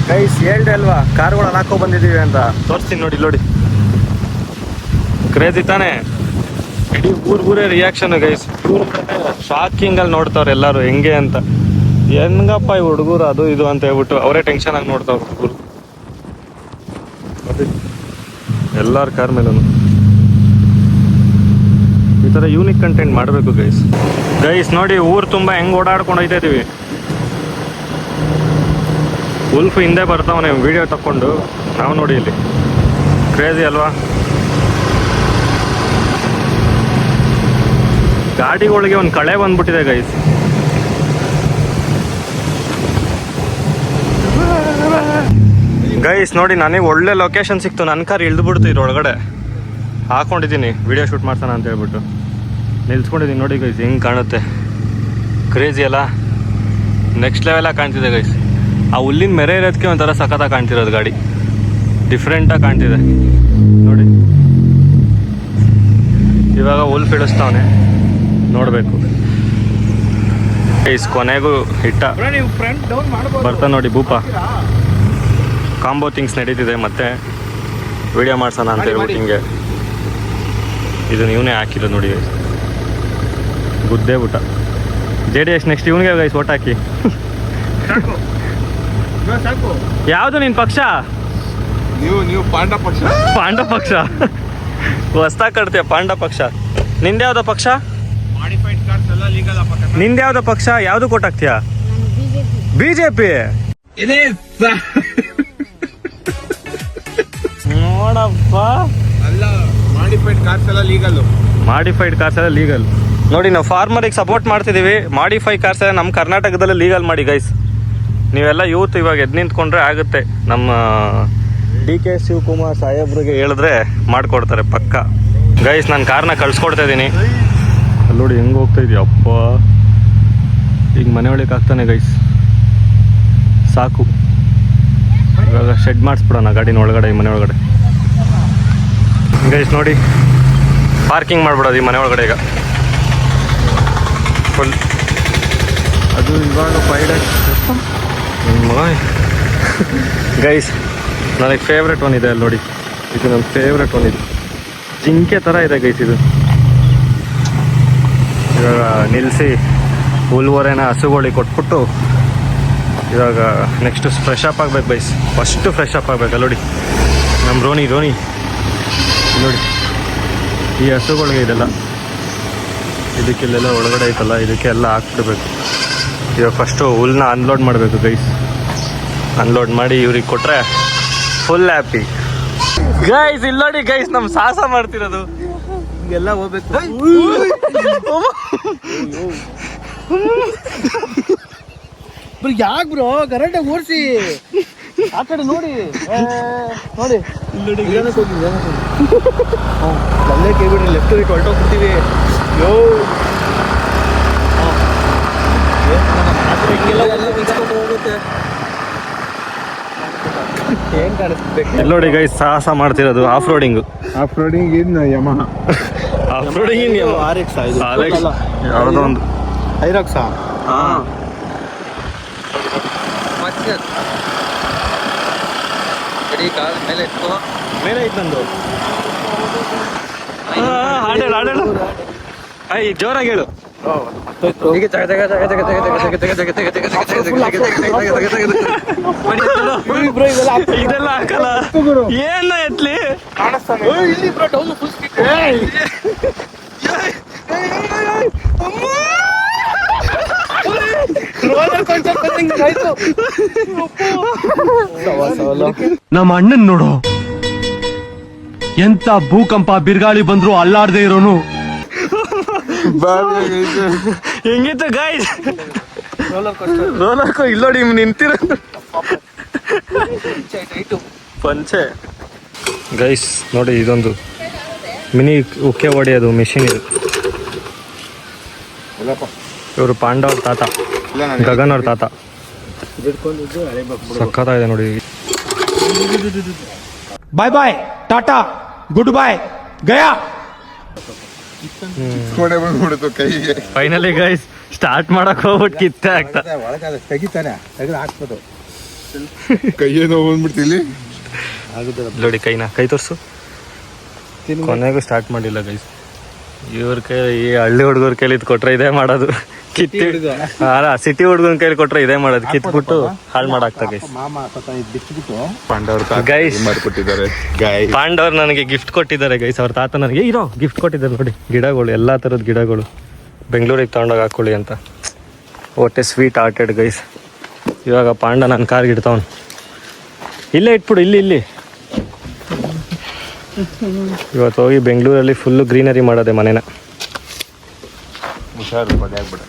ಗೈಸ್. ಹೇಳ್ದೆ ಅಲ್ವಾ ಕಾರ್ಗಳಲ್ಲಿ ಹಾಕೋ ಬಂದಿದ್ದೀವಿ ಅಂತ. ತೋರಿಸ್ತೀನಿ ನೋಡಿ. ಕ್ರೇಜಿ ತಾನೇ. ಇಡೀ ಊರೇ ರಿಯಾಕ್ಷನ್ ಗೈಸ್. ಶಾಕಿಂಗಲ್ಲಿ ನೋಡ್ತಾವ್ರೆ ಎಲ್ಲರೂ ಹೆಂಗೆ ಅಂತ. ಹೆಂಗಪ್ಪ ಈ ಹುಡುಗರು ಅದು ಇದು ಅಂತ ಹೇಳ್ಬಿಟ್ಟು ಅವರೇ ಟೆನ್ಷನ್ ಆಗಿ ನೋಡ್ತಾವ್ರು ಹುಡುಗರು. ಎಲ್ಲರ ಕಾರ್ ಮೇಲೂ ಈ ಥರ ಯೂನಿಕ್ ಕಂಟೆಂಟ್ ಮಾಡಬೇಕು ಗೈಸ್ ನೋಡಿ ಊರು ತುಂಬ ಹೆಂಗೆ ಓಡಾಡ್ಕೊಂಡು ಹೋಗ್ತಾ ಇದೀವಿ. ಉಲ್ಫ್ ಹಿಂದೆ ಬರ್ತಾವನೆ ವಿಡಿಯೋ ತಕ್ಕೊಂಡು, ನಾವು ನೋಡಿ ಇಲ್ಲಿ ಕ್ರೇಜಿ ಅಲ್ವಾ. ಗಾಡಿಗಳಿಗೆ ಒಂದು ಕಳೆ ಬಂದ್ಬಿಟ್ಟಿದೆ ಗೈಸ್. ಗೈಸ್ ನೋಡಿ ನನಗೆ ಒಳ್ಳೆ ಲೊಕೇಶನ್ ಸಿಕ್ತು, ನನ್ನ ಕಾರ್ ಇಳಿದ್ಬಿಡ್ತು ಇದ್ರೊಳಗಡೆ. ಹಾಕೊಂಡಿದ್ದೀನಿ ವಿಡಿಯೋ ಶೂಟ್ ಮಾಡ್ತಾನೆ ಅಂತ ಹೇಳ್ಬಿಟ್ಟು ನಿಲ್ಸ್ಕೊಂಡಿದ್ದೀನಿ. ನೋಡಿ ಗೈಸ್ ಹೆಂಗೆ ಕಾಣುತ್ತೆ, ಕ್ರೇಜಿ ಅಲ್ಲ, ನೆಕ್ಸ್ಟ್ ಲೆವೆಲಾಗಿ ಕಾಣ್ತಿದೆ ಗೈಸ್. ಆ ಹುಲ್ಲಿನ ಮೆರೆ ಇರೋದಕ್ಕೆ ಒಂಥರ ಸಖತ್ತಾಗಿ ಕಾಣ್ತಿರೋದು ಗಾಡಿ, ಡಿಫ್ರೆಂಟಾಗಿ ಕಾಣ್ತಿದೆ ನೋಡಿ. ಇವಾಗ ಹುಲ್ಲು ಇಳಿಸ್ತಾವನೆ, ನೋಡಬೇಕು ಗೈಸ್. ಕೊನೆಗೂ ಹಿಟ್ಟ ಬರ್ತಾ ನೋಡಿ ಭೂಪ. ಕಾಂಬೋ ಥಿಂಗ್ಸ್ ನಡೀತಿದೆ, ಮತ್ತೆ ವಿಡಿಯೋ ಮಾಡ್ಸೋಣ ಅಂತ ಹೇಳ್ಬಿಟ್ಟು ಹಿಂಗೆ ಇದು ಇವನೇ ಹಾಕಿಲ್ಲ ನೋಡಿ ಗೈಸ್, ಗುದ್ದೇ ಬಿಟ್ಟ. JDS ನೆಕ್ಸ್ಟ್ ಇವನಿಗೆ ಗೈಸ್ ಓಟ್ ಹಾಕಿ. ಯಾವುದು ನಿನ್ನ ಪಕ್ಷ? ನೀವು ಪಾಂಡ ಪಕ್ಷ. ಪಾಂಡ ಪಕ್ಷ ಹೊಸ್ದಾಗಿ ಕಟ್ತೀಯ ಪಾಂಡ ಪಕ್ಷ. ನಿಂದ್ಯಾವ್ದೋ ಪಕ್ಷ? ನಿಂದ್ಯಾವ್ದೋ ಪಕ್ಷ? ಯಾವ್ದು ಕೊಟ್ಟು ಹಾಕ್ತೀಯ? BJP. ನೋಡಪ್ಪ, ಅಲ್ಲ ಮಾಡಿಫೈಡ್ ಕಾರ್ಸ್ ಎಲ್ಲ ಲೀಗಲ್. ಮಾಡಿಫೈಡ್ ಕಾರ್ಸ್ ಎಲ್ಲ ಲೀಗಲ್ ನೋಡಿ. ನಾವು ಫಾರ್ಮರಿಗೆ ಸಪೋರ್ಟ್ ಮಾಡ್ತಿದ್ದೀವಿ, ಮಾಡಿಫೈ ಕಾರ್ಸ್ ಎಲ್ಲ ನಮ್ಮ ಕರ್ನಾಟಕದಲ್ಲಿ ಲೀಗಲ್ ಮಾಡಿ ಗೈಸ್. ನೀವೆಲ್ಲ ಯೂತ್ ಇವಾಗ ಎದ್ದು ನಿಂತ್ಕೊಂಡ್ರೆ ಆಗುತ್ತೆ. ನಮ್ಮ DK ಶಿವಕುಮಾರ್ ಸಾಹೇಬ್ರಿಗೆ ಹೇಳಿದ್ರೆ ಮಾಡಿಕೊಡ್ತಾರೆ ಪಕ್ಕ ಗೈಸ್. ನಾನು ಕಾರ್ನ ಕಳ್ಸ್ಕೊಡ್ತಾ ಇದ್ದೀನಿ. ಅಲ್ಲಿ ನೋಡಿ ಹೆಂಗೆ ಹೋಗ್ತಾ ಇದೆಯಾ ಅಪ್ಪ. ಈಗ ಮನೆ ಒಳಗೆ ಆಗ್ತಾನೆ ಗೈಸ್, ಸಾಕು. ಇವಾಗ ಶೆಡ್ ಮಾಡಿಸ್ಬಿಡೋಣ ಗಾಡಿನ ಒಳಗಡೆ, ಈ ಮನೆ ಒಳಗಡೆ ಗೈಸ್. ನೋಡಿ ಪಾರ್ಕಿಂಗ್ ಮಾಡ್ಬಿಡೋದು ಈ ಮನೆ ಒಳಗಡೆ ಈಗ ಫುಲ್. ಅದು ಇವಾಗ 5 days ಗೈಸ್. ನನಗೆ ಫೇವ್ರೆಟ್ ಒನ್ ಇದೆ ಅಲ್ಲಿ ನೋಡಿ, ಇದು ನನ್ನ ಫೇವ್ರೆಟ್ ಒನ್. ಇದು ಜಿಂಕೆ ಥರ ಇದೆ ಗೈಸ್. ಇದು ಇವಾಗ ನಿಲ್ಲಿಸಿ ಹುಲ್ವರೆನ ಹಸುಗಳಿಗೆ ಕೊಟ್ಬಿಟ್ಟು ಇವಾಗ ನೆಕ್ಸ್ಟ್ ಫ್ರೆಶ್ ಅಪ್ ಆಗ್ಬೇಕು ಗೈಸ್. ಫಸ್ಟು ಫ್ರೆಶ್ ಅಪ್ ಆಗ್ಬೇಕು. ನೋಡಿ ನಮ್ಮ ರೋನಿ ನೋಡಿ, ಈ ಹಸುಗಳಿಗೆ ಇದೆಲ್ಲ, ಇದಕ್ಕೆಲ್ಲೆಲ್ಲ ಒಳಗಡೆ ಐತಲ್ಲ, ಇದಕ್ಕೆಲ್ಲ ಹಾಕ್ಬಿಡ್ಬೇಕು. ಇವಾಗ ಫಸ್ಟು ಹುಲ್ಲನ್ನ ಅನ್ಲೋಡ್ ಮಾಡಬೇಕು ಗೈಸ್. ಅನ್ಲೋಡ್ ಮಾಡಿ ಇವ್ರಿಗೆ ಕೊಟ್ಟರೆ ಫುಲ್ ಹ್ಯಾಪಿ ಗೈಸ್. ಇಲ್ಲಿ ನೋಡಿ ಗೈಸ್, ನಮ್ಮ ಸಾಹಸ ಮಾಡ್ತಿರೋದು ಹಿಂಗೆಲ್ಲ ಹೋಗ್ಬೇಕು. ಯಾಕೆ ಬ್ರೋ ಕರೆಕ್ಟಾಗಿ ಓಡಿಸಿ ಆ ಕಡೆ ನೋಡಿ. ನೋಡಿ ನಿಧಾನಕ್ಕೆ ಹೋಗಿ, ಅಲ್ಲೇ ಕೈ ಬಿಡ್ರಿ, ಲೆಫ್ಟ್ ರೈಟ್ ಹೊರಟೋಗ್ಬಿಡ್ತೀವಿ. ಯೋ ಹಿಂಗೆಲ್ಲ ಹೋಗುತ್ತೆ. ಹೆಂಗ್ ಕಾಣಿಸ್ಬೇಕು ಇಲ್ಲಿ ನೋಡಿ ಗೈಸ್, ಸಾಹಸ ಮಾಡ್ತಿರೋದು of roading. Off roading in Yamaha. Off roading RX ಯಾವುದೋ ಒಂದು ಐರಾಕ್ಸ. ಹಾಂ ಮೇಲೆ ಐತೆ ನಂದು. ಹಾಡೇಳು ಹಾಡೇಳು, ಈಗ ಜೋರಾಗಿ ಹೇಳು. ಇದೆಲ್ಲ ಹಾಕಲ್ಲ, ಏನ ಎತ್ಲಿ. ನಮ್ಮ ಅಣ್ಣನ್ ನೋಡು, ಎಂತ ಭೂಕಂಪ ಬಿರುಗಾಳಿ ಬಂದ್ರು ಅಲ್ಲಾಡದೆ ಇರೋನು. ಹೆಂಗಿತ್ತು ಗಾಯ್ಸ್ ರೋಲರ್ ಕೋ. ಇಲ್ಲೋಡಿ ನಿಂತಿರೋದು ಪಂಚೆ ಗೈಸ್. ನೋಡಿ ಇದೊಂದು ಮಿನಿ ಉಕ್ಕೆ ಹೊಡೆಯೋದು ಮಿಷಿನ್ ಇದು. ಇವರು ಪಾಂಡವ್ರ ತಾತ, ಗಗನ್ ಅವ್ರ ತಾತ. ಸಖತ್ತಾಗಿದೆ ನೋಡಿ. ಬಾಯ್ ಬಾಯ್ ಟಾಟಾ ಗುಡ್ ಬಾಯ್ ಗಯಾ. ಫೈನಲಿ ಗೈಸ್ ಸ್ಟಾರ್ಟ್ ಮಾಡಕ್ ಹೋಗ್ಬಿಟ್ಟು ಕಿತ್ತೆ ಆಗ್ತಾ. ತೆಗಿತಾನೆ, ತೆಗೆದು ಹಾಕ್ಬೋದು. ಕೈಯೇನೋ ಬಂದ್ಬಿಡ್ತಿಲ್ಲಿ ನೋಡಿ ಕೈ ತೋರಿಸು. ಕೊನೆಗೂ ಸ್ಟಾರ್ಟ್ ಮಾಡಿಲ್ಲ ಗೈಸ್. ಇವ್ರ ಕೈ ಈ ಹಳ್ಳಿ ಹುಡುಗರ ಕೈಲಿ ಇದು ಕೊಟ್ರೆ ಇದೇ ಮಾಡೋದು, ಕಿತ್ತಿ ಅಲ್ಲ ಸಿಟಿ ಹುಡುಗನ ಕೈಲಿ ಕೊಟ್ರೆ ಇದೇ ಮಾಡೋದು, ಕಿತ್ಬಿಟ್ಟು ಹಾಳು ಮಾಡಾಕ್ತ ಗೈಸ್. ಗೈಸ್ ಮಾಡ್ಕೊಟ್ಟಿದ್ದಾರೆ ಪಾಂಡವ್ರು ನನಗೆ ಗಿಫ್ಟ್ ಕೊಟ್ಟಿದ್ದಾರೆ ಗೈಸ್. ಅವ್ರ ತಾತ ನನಗೆ ಇರೋ ಗಿಫ್ಟ್ ಕೊಟ್ಟಿದ್ದಾರೆ ನೋಡಿ, ಗಿಡಗಳು, ಎಲ್ಲಾ ತರದ ಗಿಡಗಳು ಬೆಂಗಳೂರಿಗೆ ತಗೊಂಡೋಗಿ ಹಾಕೊಳ್ಳಿ ಅಂತ. ಒಟ್ಟೆ ಸ್ವೀಟ್ ಆರ್ಟೆಡ್ ಗೈಸ್. ಇವಾಗ ಪಾಂಡ ನನ್ನ ಕಾರ್ಗೆ ಇಡ್ತಾವನು, ಇಲ್ಲೇ ಇಟ್ಬಿಡು, ಇಲ್ಲಿ ಇವತ್ತು ಹೋಗಿ ಬೆಂಗಳೂರಲ್ಲಿ ಫುಲ್ಲು ಗ್ರೀನರಿ ಮಾಡೋದೆ ಮನೇನ. ಹುಷಾರು ಆಗ್ಬಿಡ.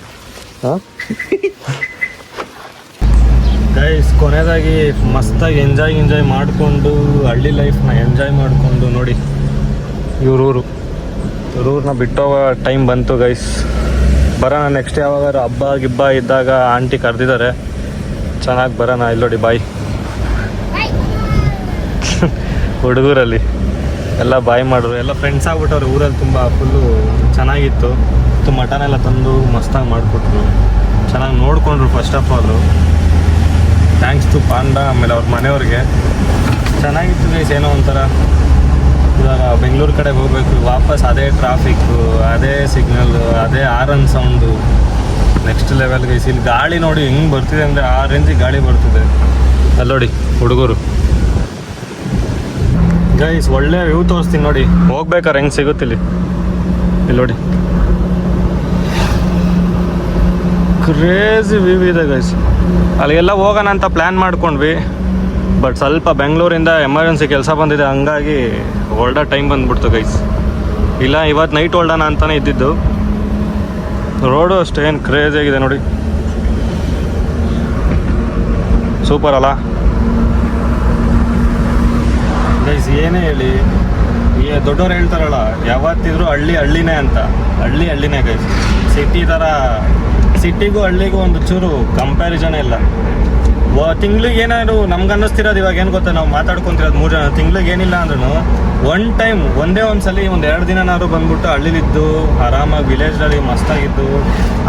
ಗೈಸ್ ಕೊನೆಯದಾಗಿ ಮಸ್ತಾಗಿ ಎಂಜಾಯ್ ಮಾಡಿಕೊಂಡು ಹಳ್ಳಿ ಲೈಫ್ನ ಎಂಜಾಯ್ ಮಾಡಿಕೊಂಡು ನೋಡಿ ಇವ್ರೂರನ್ನ ಬಿಟ್ಟೋಗೋ ಟೈಮ್ ಬಂತು ಗೈಸ್. ಬರೋಣ ನೆಕ್ಸ್ಟ್ ಯಾವಾಗ ಹಬ್ಬ ಗಿಬ್ಬ ಇದ್ದಾಗ ಆಂಟಿ ಕರೆದಿದ್ದಾರೆ, ಚೆನ್ನಾಗಿ ಬರೋಣ. ಇಲ್ಲಿ ನೋಡಿ ಬಾಯ್ ಹುಡುಗರಲ್ಲಿ ಎಲ್ಲ ಬಾಯ್ ಮಾಡೋರು, ಎಲ್ಲ ಫ್ರೆಂಡ್ಸ್ ಆಗ್ಬಿಟ್ಟವ್ರು. ಊರಲ್ಲಿ ತುಂಬ ಫುಲ್ಲು ಚೆನ್ನಾಗಿತ್ತು. ಮಟನ್ ಎಲ್ಲ ತಂದು ಮಸ್ತಾಗಿ ಮಾಡಿಕೊಟ್ರು, ಚೆನ್ನಾಗಿ ನೋಡಿಕೊಂಡ್ರು. First of all thanks to Panda, ಆಮೇಲೆ ಅವ್ರ ಮನೆಯವ್ರಿಗೆ. ಚೆನ್ನಾಗಿತ್ತು ಗೈಸ್. ಏನೋ ಒಂಥರ ಇವಾಗ ಬೆಂಗಳೂರು ಕಡೆ ಹೋಗಬೇಕು, ವಾಪಸ್ ಅದೇ ಟ್ರಾಫಿಕ್ಕು, ಅದೇ ಸಿಗ್ನಲ್ಲು, ಅದೇ horn sound, next level guys. ಇಲ್ಲಿ ಗಾಳಿ ನೋಡಿ ಹೆಂಗೆ ಬರ್ತಿದೆ ಅಂದರೆ ಆ ರೇಂಜಿಗೆ ಗಾಳಿ ಬರ್ತಿದೆ. ಅಲ್ಲಿ ನೋಡಿ ಹುಡುಗರು ಗೈಸ್, ಒಳ್ಳೆ ವ್ಯೂ ತೋರಿಸ್ತೀನಿ ನೋಡಿ. ಹೋಗ್ಬೇಕಾರೆ ಹೆಂಗೆ ಸಿಗುತ್ತಿಲ್ಲಿ, ಇಲ್ಲಿ ನೋಡಿ ಕ್ರೇಜಿ ವ್ಯೂ ಇದೆ ಗೈಸ್. ಅಲ್ಲಿಗೆಲ್ಲ ಹೋಗೋಣ ಅಂತ ಪ್ಲ್ಯಾನ್ ಮಾಡ್ಕೊಂಡ್ವಿ, ಬಟ್ ಸ್ವಲ್ಪ ಬೆಂಗಳೂರಿಂದ ಎಮರ್ಜೆನ್ಸಿ ಕೆಲಸ ಬಂದಿದೆ, ಹಂಗಾಗಿ ಹೊರಡೋ ಟೈಮ್ ಬಂದ್ಬಿಡ್ತು ಗೈಸ್. ಇಲ್ಲ ಇವತ್ತು ನೈಟ್ ಹೊರಡೋಣ ಅಂತಲೇ ಇದ್ದಿದ್ದು. ರೋಡು ಅಷ್ಟೇ ಏನು ಕ್ರೇಜ್ ಆಗಿದೆ ನೋಡಿ, ಸೂಪರ್ ಅಲ್ಲ ಗೈಸ್. ಏನೇ ಹೇಳಿ, ಈ ದೊಡ್ಡವ್ರು ಹೇಳ್ತಾರಲ್ಲ ಯಾವತ್ತಿದ್ರು ಹಳ್ಳಿನೇ ಅಂತ. ಹಳ್ಳಿನೇ ಗೈಸ್. ಸಿಟಿ ಥರ ಸಿಟಿಗೂ ಹಳ್ಳಿಗೂ ಒಂದು ಚೂರು ಕಂಪ್ಯಾರಿಸನ್ ಇಲ್ಲ. ತಿಂಗ್ಳಿಗೆ ಏನಾದ್ರು ನಮ್ಗೆ ಅನ್ನಿಸ್ತಿರೋದು ಇವಾಗ ಏನು ಗೊತ್ತಾ, ನಾವು ಮಾತಾಡ್ಕೊತಿರೋದು 3 ಜನ, ತಿಂಗ್ಳಿಗೆ ಏನಿಲ್ಲ ಅಂದ್ರೂ ಒಂದೇ ಒಂದ್ಸಲಿ 1-2 ದಿನನಾದ್ರು ಬಂದ್ಬಿಟ್ಟು ಹಳ್ಳಿಲಿದ್ದು ಆರಾಮಾಗಿ ವಿಲೇಜ್ನಲ್ಲಿ ಮಸ್ತಾಗಿದ್ದು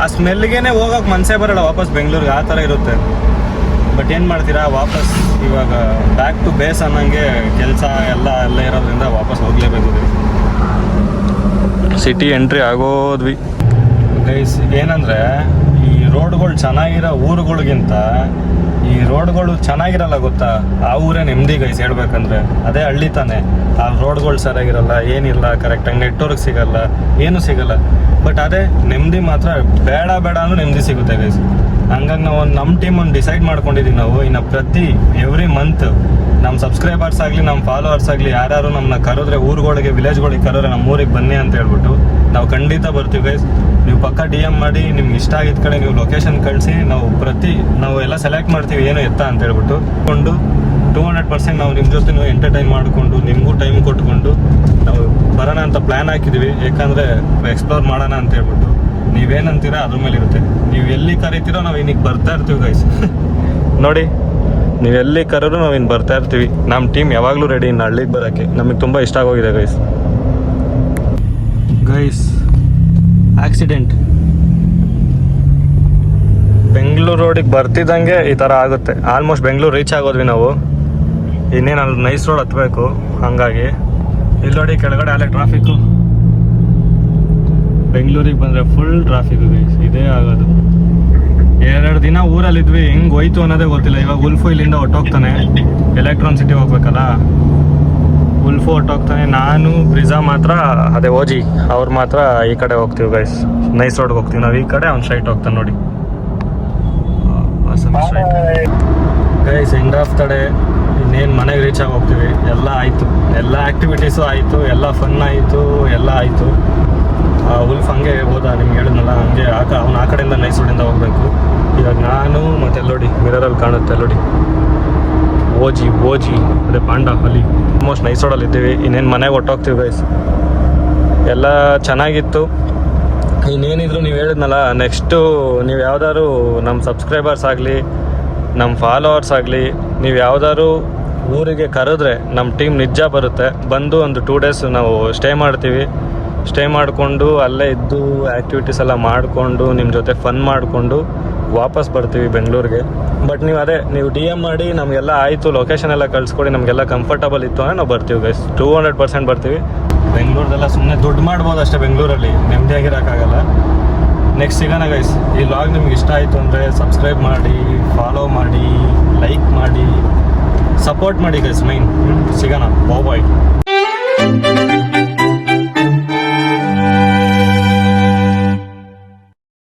ಆ ಸ್ಮೆಲ್ಗೇನೆ ಹೋಗೋಕೆ ಮನಸ್ಸೇ ಬರೋಲ್ಲ ವಾಪಸ್ ಬೆಂಗಳೂರಿಗೆ, ಆ ಥರ ಇರುತ್ತೆ. ಬಟ್ ಏನು ಮಾಡ್ತೀರಾ, ವಾಪಸ್ ಇವಾಗ ಬ್ಯಾಕ್ ಟು ಬೇಸ್ ಅನ್ನಂಗೆ ಕೆಲಸ ಎಲ್ಲ ಇರೋದ್ರಿಂದ ವಾಪಸ್ ಹೋಗಲೇಬೇಕು. ಸಿಟಿ ಎಂಟ್ರಿ ಆಗೋದ್ವಿ ಗೈಸ್. ಏನಂದರೆ ಈ ರೋಡ್ಗಳು ಚೆನ್ನಾಗಿರೋ ಊರುಗಳಿಗಿಂತ ಈ ರೋಡ್ಗಳು ಚೆನ್ನಾಗಿರಲ್ಲ ಗೊತ್ತಾ, ಆ ಊರೇ ನೆಮ್ಮದಿ ಗೈಸ್. ಹೇಳ್ಬೇಕಂದ್ರೆ ಅದೇ ಹಳ್ಳಿ ತಾನೆ. ಆ ರೋಡ್ಗಳು ಸರಿಯಾಗಿರಲ್ಲ, ಏನಿಲ್ಲ, ಕರೆಕ್ಟಾಗಿ ನೆಟ್ವರ್ಕ್ ಸಿಗಲ್ಲ, ಏನೂ ಸಿಗಲ್ಲ. ಬಟ್ ಅದೇ ನೆಮ್ಮದಿ ಮಾತ್ರ ಬೇಡ ಅಂದ್ರೂ ನೆಮ್ಮದಿ ಸಿಗುತ್ತೆ ಗೈಸ್. ಹಂಗಾಗಿ ನಾವು ನಮ್ಮ ಟೀಮ್ ಒಂದು ಡಿಸೈಡ್ ಮಾಡ್ಕೊಂಡಿದ್ದೀವಿ. ನಾವು ಇನ್ನು ಎವ್ರಿ ಮಂತ್ ನಮ್ಮ ಸಬ್ಸ್ಕ್ರೈಬರ್ಸ್ ಆಗಲಿ, ನಮ್ಮ ಫಾಲೋವರ್ಸ್ ಆಗಲಿ, ಯಾರು ನಮ್ಮನ್ನ ಕರೆದ್ರೆ ಊರುಗಳಿಗೆ, ವಿಲೇಜ್ಗಳಿಗೆ ಕರೆದ್ರೆ ನಮ್ಮ ಊರಿಗೆ ಬನ್ನಿ ಅಂತ ಹೇಳ್ಬಿಟ್ಟು ನಾವು ಖಂಡಿತ ಬರ್ತೀವಿ ಗೈಸ್. ನೀವು ಪಕ್ಕ DM ಮಾಡಿ, ನಿಮ್ಗೆ ಇಷ್ಟ ಆಗಿದ್ದ ಕಡೆ ನೀವು ಲೊಕೇಶನ್ ಕಳಿಸಿ, ನಾವು ಎಲ್ಲ ಸೆಲೆಕ್ಟ್ ಮಾಡ್ತೀವಿ ಏನು ಎತ್ತ ಅಂತ ಹೇಳ್ಬಿಟ್ಟು 200% ನಾವು ನಿಮ್ಮ ಜೊತೆ ಎಂಟರ್ಟೈನ್ ಮಾಡಿಕೊಂಡು ನಿಮಗೂ ಟೈಮ್ ಕೊಟ್ಕೊಂಡು ನಾವು ಬರೋಣ ಅಂತ ಪ್ಲ್ಯಾನ್ ಹಾಕಿದ್ದೀವಿ. ಯಾಕಂದರೆ ಎಕ್ಸ್ಪ್ಲೋರ್ ಮಾಡೋಣ ಅಂತ ಹೇಳ್ಬಿಟ್ಟು. ನೀವೇನಂತೀರಾ ಅದ್ರ ಮೇಲೆ ಇರುತ್ತೆ. ನೀವು ಎಲ್ಲಿ ಕರಿತೀರೋ ನಾವು ಇನ್ನಿಗೆ ಬರ್ತಾ ಇರ್ತೀವಿ ಗೈಸ್. ನೋಡಿ, ನೀವು ಎಲ್ಲಿ ಕರೆದ್ರು ನಾವು ಇನ್ನು ಬರ್ತಾ ಇರ್ತೀವಿ. ನಮ್ಮ ಟೀಮ್ ಯಾವಾಗಲೂ ರೆಡಿ ಇನ್ನು ಹಳ್ಳಿಗೆ ಬರೋಕ್ಕೆ. ನಮಗೆ ತುಂಬ ಇಷ್ಟ ಆಗೋಗಿದೆ ಗೈಸ್. ಆಕ್ಸಿಡೆಂಟ್ ಬೆಂಗಳೂರು ರೋಡಿಗೆ ಬರ್ತಿದ್ದಂಗೆ ಈ ಥರ ಆಗುತ್ತೆ. ಆಲ್ಮೋಸ್ಟ್ ಬೆಂಗಳೂರು ರೀಚ್ ಆಗೋದ್ವಿ ನಾವು. ಇನ್ನೇನು ಅಲ್ಲಿ ನೈಸ್ ರೋಡ್ ಹತ್ತಬೇಕು. ಹಾಗಾಗಿ ಇಲ್ಲಿ ನೋಡಿ ಕೆಳಗಡೆ ಅಲ್ಲೇ ಟ್ರಾಫಿಕ್ಕು. ಬೆಂಗಳೂರಿಗೆ ಬಂದರೆ ಫುಲ್ ಟ್ರಾಫಿಕ್ ಗೈಸ್. ಇದೇ ಆಗೋದು. 2 ದಿನ ಊರಲ್ಲಿದ್ವಿ, ಹೆಂಗೆ ಹೋಯ್ತು ಅನ್ನೋದೇ ಗೊತ್ತಿಲ್ಲ. ಇವಾಗ ಉಲ್ಫು ಇಲ್ಲಿಂದ ಹೊಟ್ಟೋಗ್ತಾನೆ, ಎಲೆಕ್ಟ್ರಾನ್ ಸಿಟಿ ಹೋಗ್ಬೇಕಲ್ಲ. ಉಲ್ಫು ಹೊಟ್ಟೋಗ್ತಾನೆ, ನಾನು ಬ್ರಿಜಾ ಮಾತ್ರ ಅದೇ ಓಜಿ ಅವ್ರು ಮಾತ್ರ ಈ ಕಡೆ ಹೋಗ್ತೀವಿ ಗೈಸ್. ನೈಸ್ ರೋಡ್ಗೆ ಹೋಗ್ತೀವಿ ನಾವು ಈ ಕಡೆ, ಅವ್ನು ಸ್ಟ್ರೈಟ್ ಹೋಗ್ತಾನೆ ನೋಡಿ. Guys end of the day ಇನ್ನೇನು ಮನೆಗೆ ರೀಚ್ ಆಗಿ ಹೋಗ್ತೀವಿ. ಎಲ್ಲ ಆಯಿತು, ಎಲ್ಲ ಆ್ಯಕ್ಟಿವಿಟೀಸು ಆಯಿತು, ಎಲ್ಲ ಫನ್ ಆಯಿತು, ಎಲ್ಲ ಆಯಿತು. ಉಲ್ಫ್ ಹಂಗೆ ಹೋದ, ನಿಮ್ಗೆ ಹೇಳಿದ್ನಲ್ಲ, ಹಂಗೆ ಅವ್ನು ಆ ಕಡೆಯಿಂದ ನೈಸ್ ರೋಡಿಂದ ಹೋಗಬೇಕು. ಇವಾಗ ನಾನು ಮತ್ತೆ ನೋಡಿ ಮಿರರಲ್ಲಿ ಕಾಣುತ್ತೆ ನೋಡಿ ಓಜಿ ಅದೇ ಪಾಂಡ ಅಲ್ಲಿ ಆಲ್ಮೋಸ್ಟ್ ನೈಸ್ ರೋಡಲ್ಲಿ ಇದ್ದೀವಿ. ಇನ್ನೇನು ಮನೆಗೆ ಹೊಟ್ಟೋಗ್ತೀವಿ ಗೈಸ್. ಎಲ್ಲ ಚೆನ್ನಾಗಿತ್ತು. ಇನ್ನೇನಿದ್ರು ನೀವು ಹೇಳಿದ್ನಲ್ಲ, ನೆಕ್ಸ್ಟು ನೀವು ಯಾವ್ದಾದ್ರು ನಮ್ಮ ಸಬ್ಸ್ಕ್ರೈಬರ್ಸ್ ಆಗಲಿ, ನಮ್ಮ ಫಾಲೋವರ್ಸ್ ಆಗಲಿ, ನೀವು ಯಾವ್ದಾದ್ರು ಊರಿಗೆ ಕರೆದ್ರೆ ನಮ್ಮ ಟೀಮ್ ನಿಜ ಬರುತ್ತೆ. ಬಂದು ಒಂದು 2 days ನಾವು ಸ್ಟೇ ಮಾಡ್ತೀವಿ. ಸ್ಟೇ ಮಾಡಿಕೊಂಡು ಅಲ್ಲೇ ಇದ್ದು ಆ್ಯಕ್ಟಿವಿಟೀಸ್ ಎಲ್ಲ ಮಾಡಿಕೊಂಡು ನಿಮ್ಮ ಜೊತೆ ಫನ್ ಮಾಡಿಕೊಂಡು ವಾಪಸ್ ಬರ್ತೀವಿ ಬೆಂಗಳೂರಿಗೆ. ಬಟ್ ನೀವು DM ಮಾಡಿ ನಮಗೆಲ್ಲ ಆಯಿತು, ಲೊಕೇಶನ್ ಎಲ್ಲ ಕಳಿಸ್ಕೊಡಿ, ನಮಗೆಲ್ಲ ಕಂಫರ್ಟಬಲ್ ಇತ್ತು ಅಂದರೆ ನಾವು ಬರ್ತೀವಿ ಗೈಸ್. 200% ಬರ್ತೀವಿ. ಬೆಂಗಳೂರದೆಲ್ಲ ಸುಮ್ಮನೆ ದುಡ್ಡು ಮಾಡ್ಬೋದು ಅಷ್ಟೇ, ಬೆಂಗಳೂರಲ್ಲಿ ನೆಮ್ಮದಿಯಾಗಿರೋಕ್ಕಾಗಲ್ಲ. ನೆಕ್ಸ್ಟ್ ಸಿಗೋಣ ಗೈಸ್. ಈ ವ್ಲಾಗ್ ನಿಮ್ಗೆ ಇಷ್ಟ ಆಯಿತು ಅಂದರೆ ಸಬ್ಸ್ಕ್ರೈಬ್ ಮಾಡಿ, ಫಾಲೋ ಮಾಡಿ, ಲೈಕ್ ಮಾಡಿ, ಸಪೋರ್ಟ್ ಮಾಡಿ ಗೈಸ್. ಮೈನ್ ಸಿಗೋಣ. ಬಾಯ್.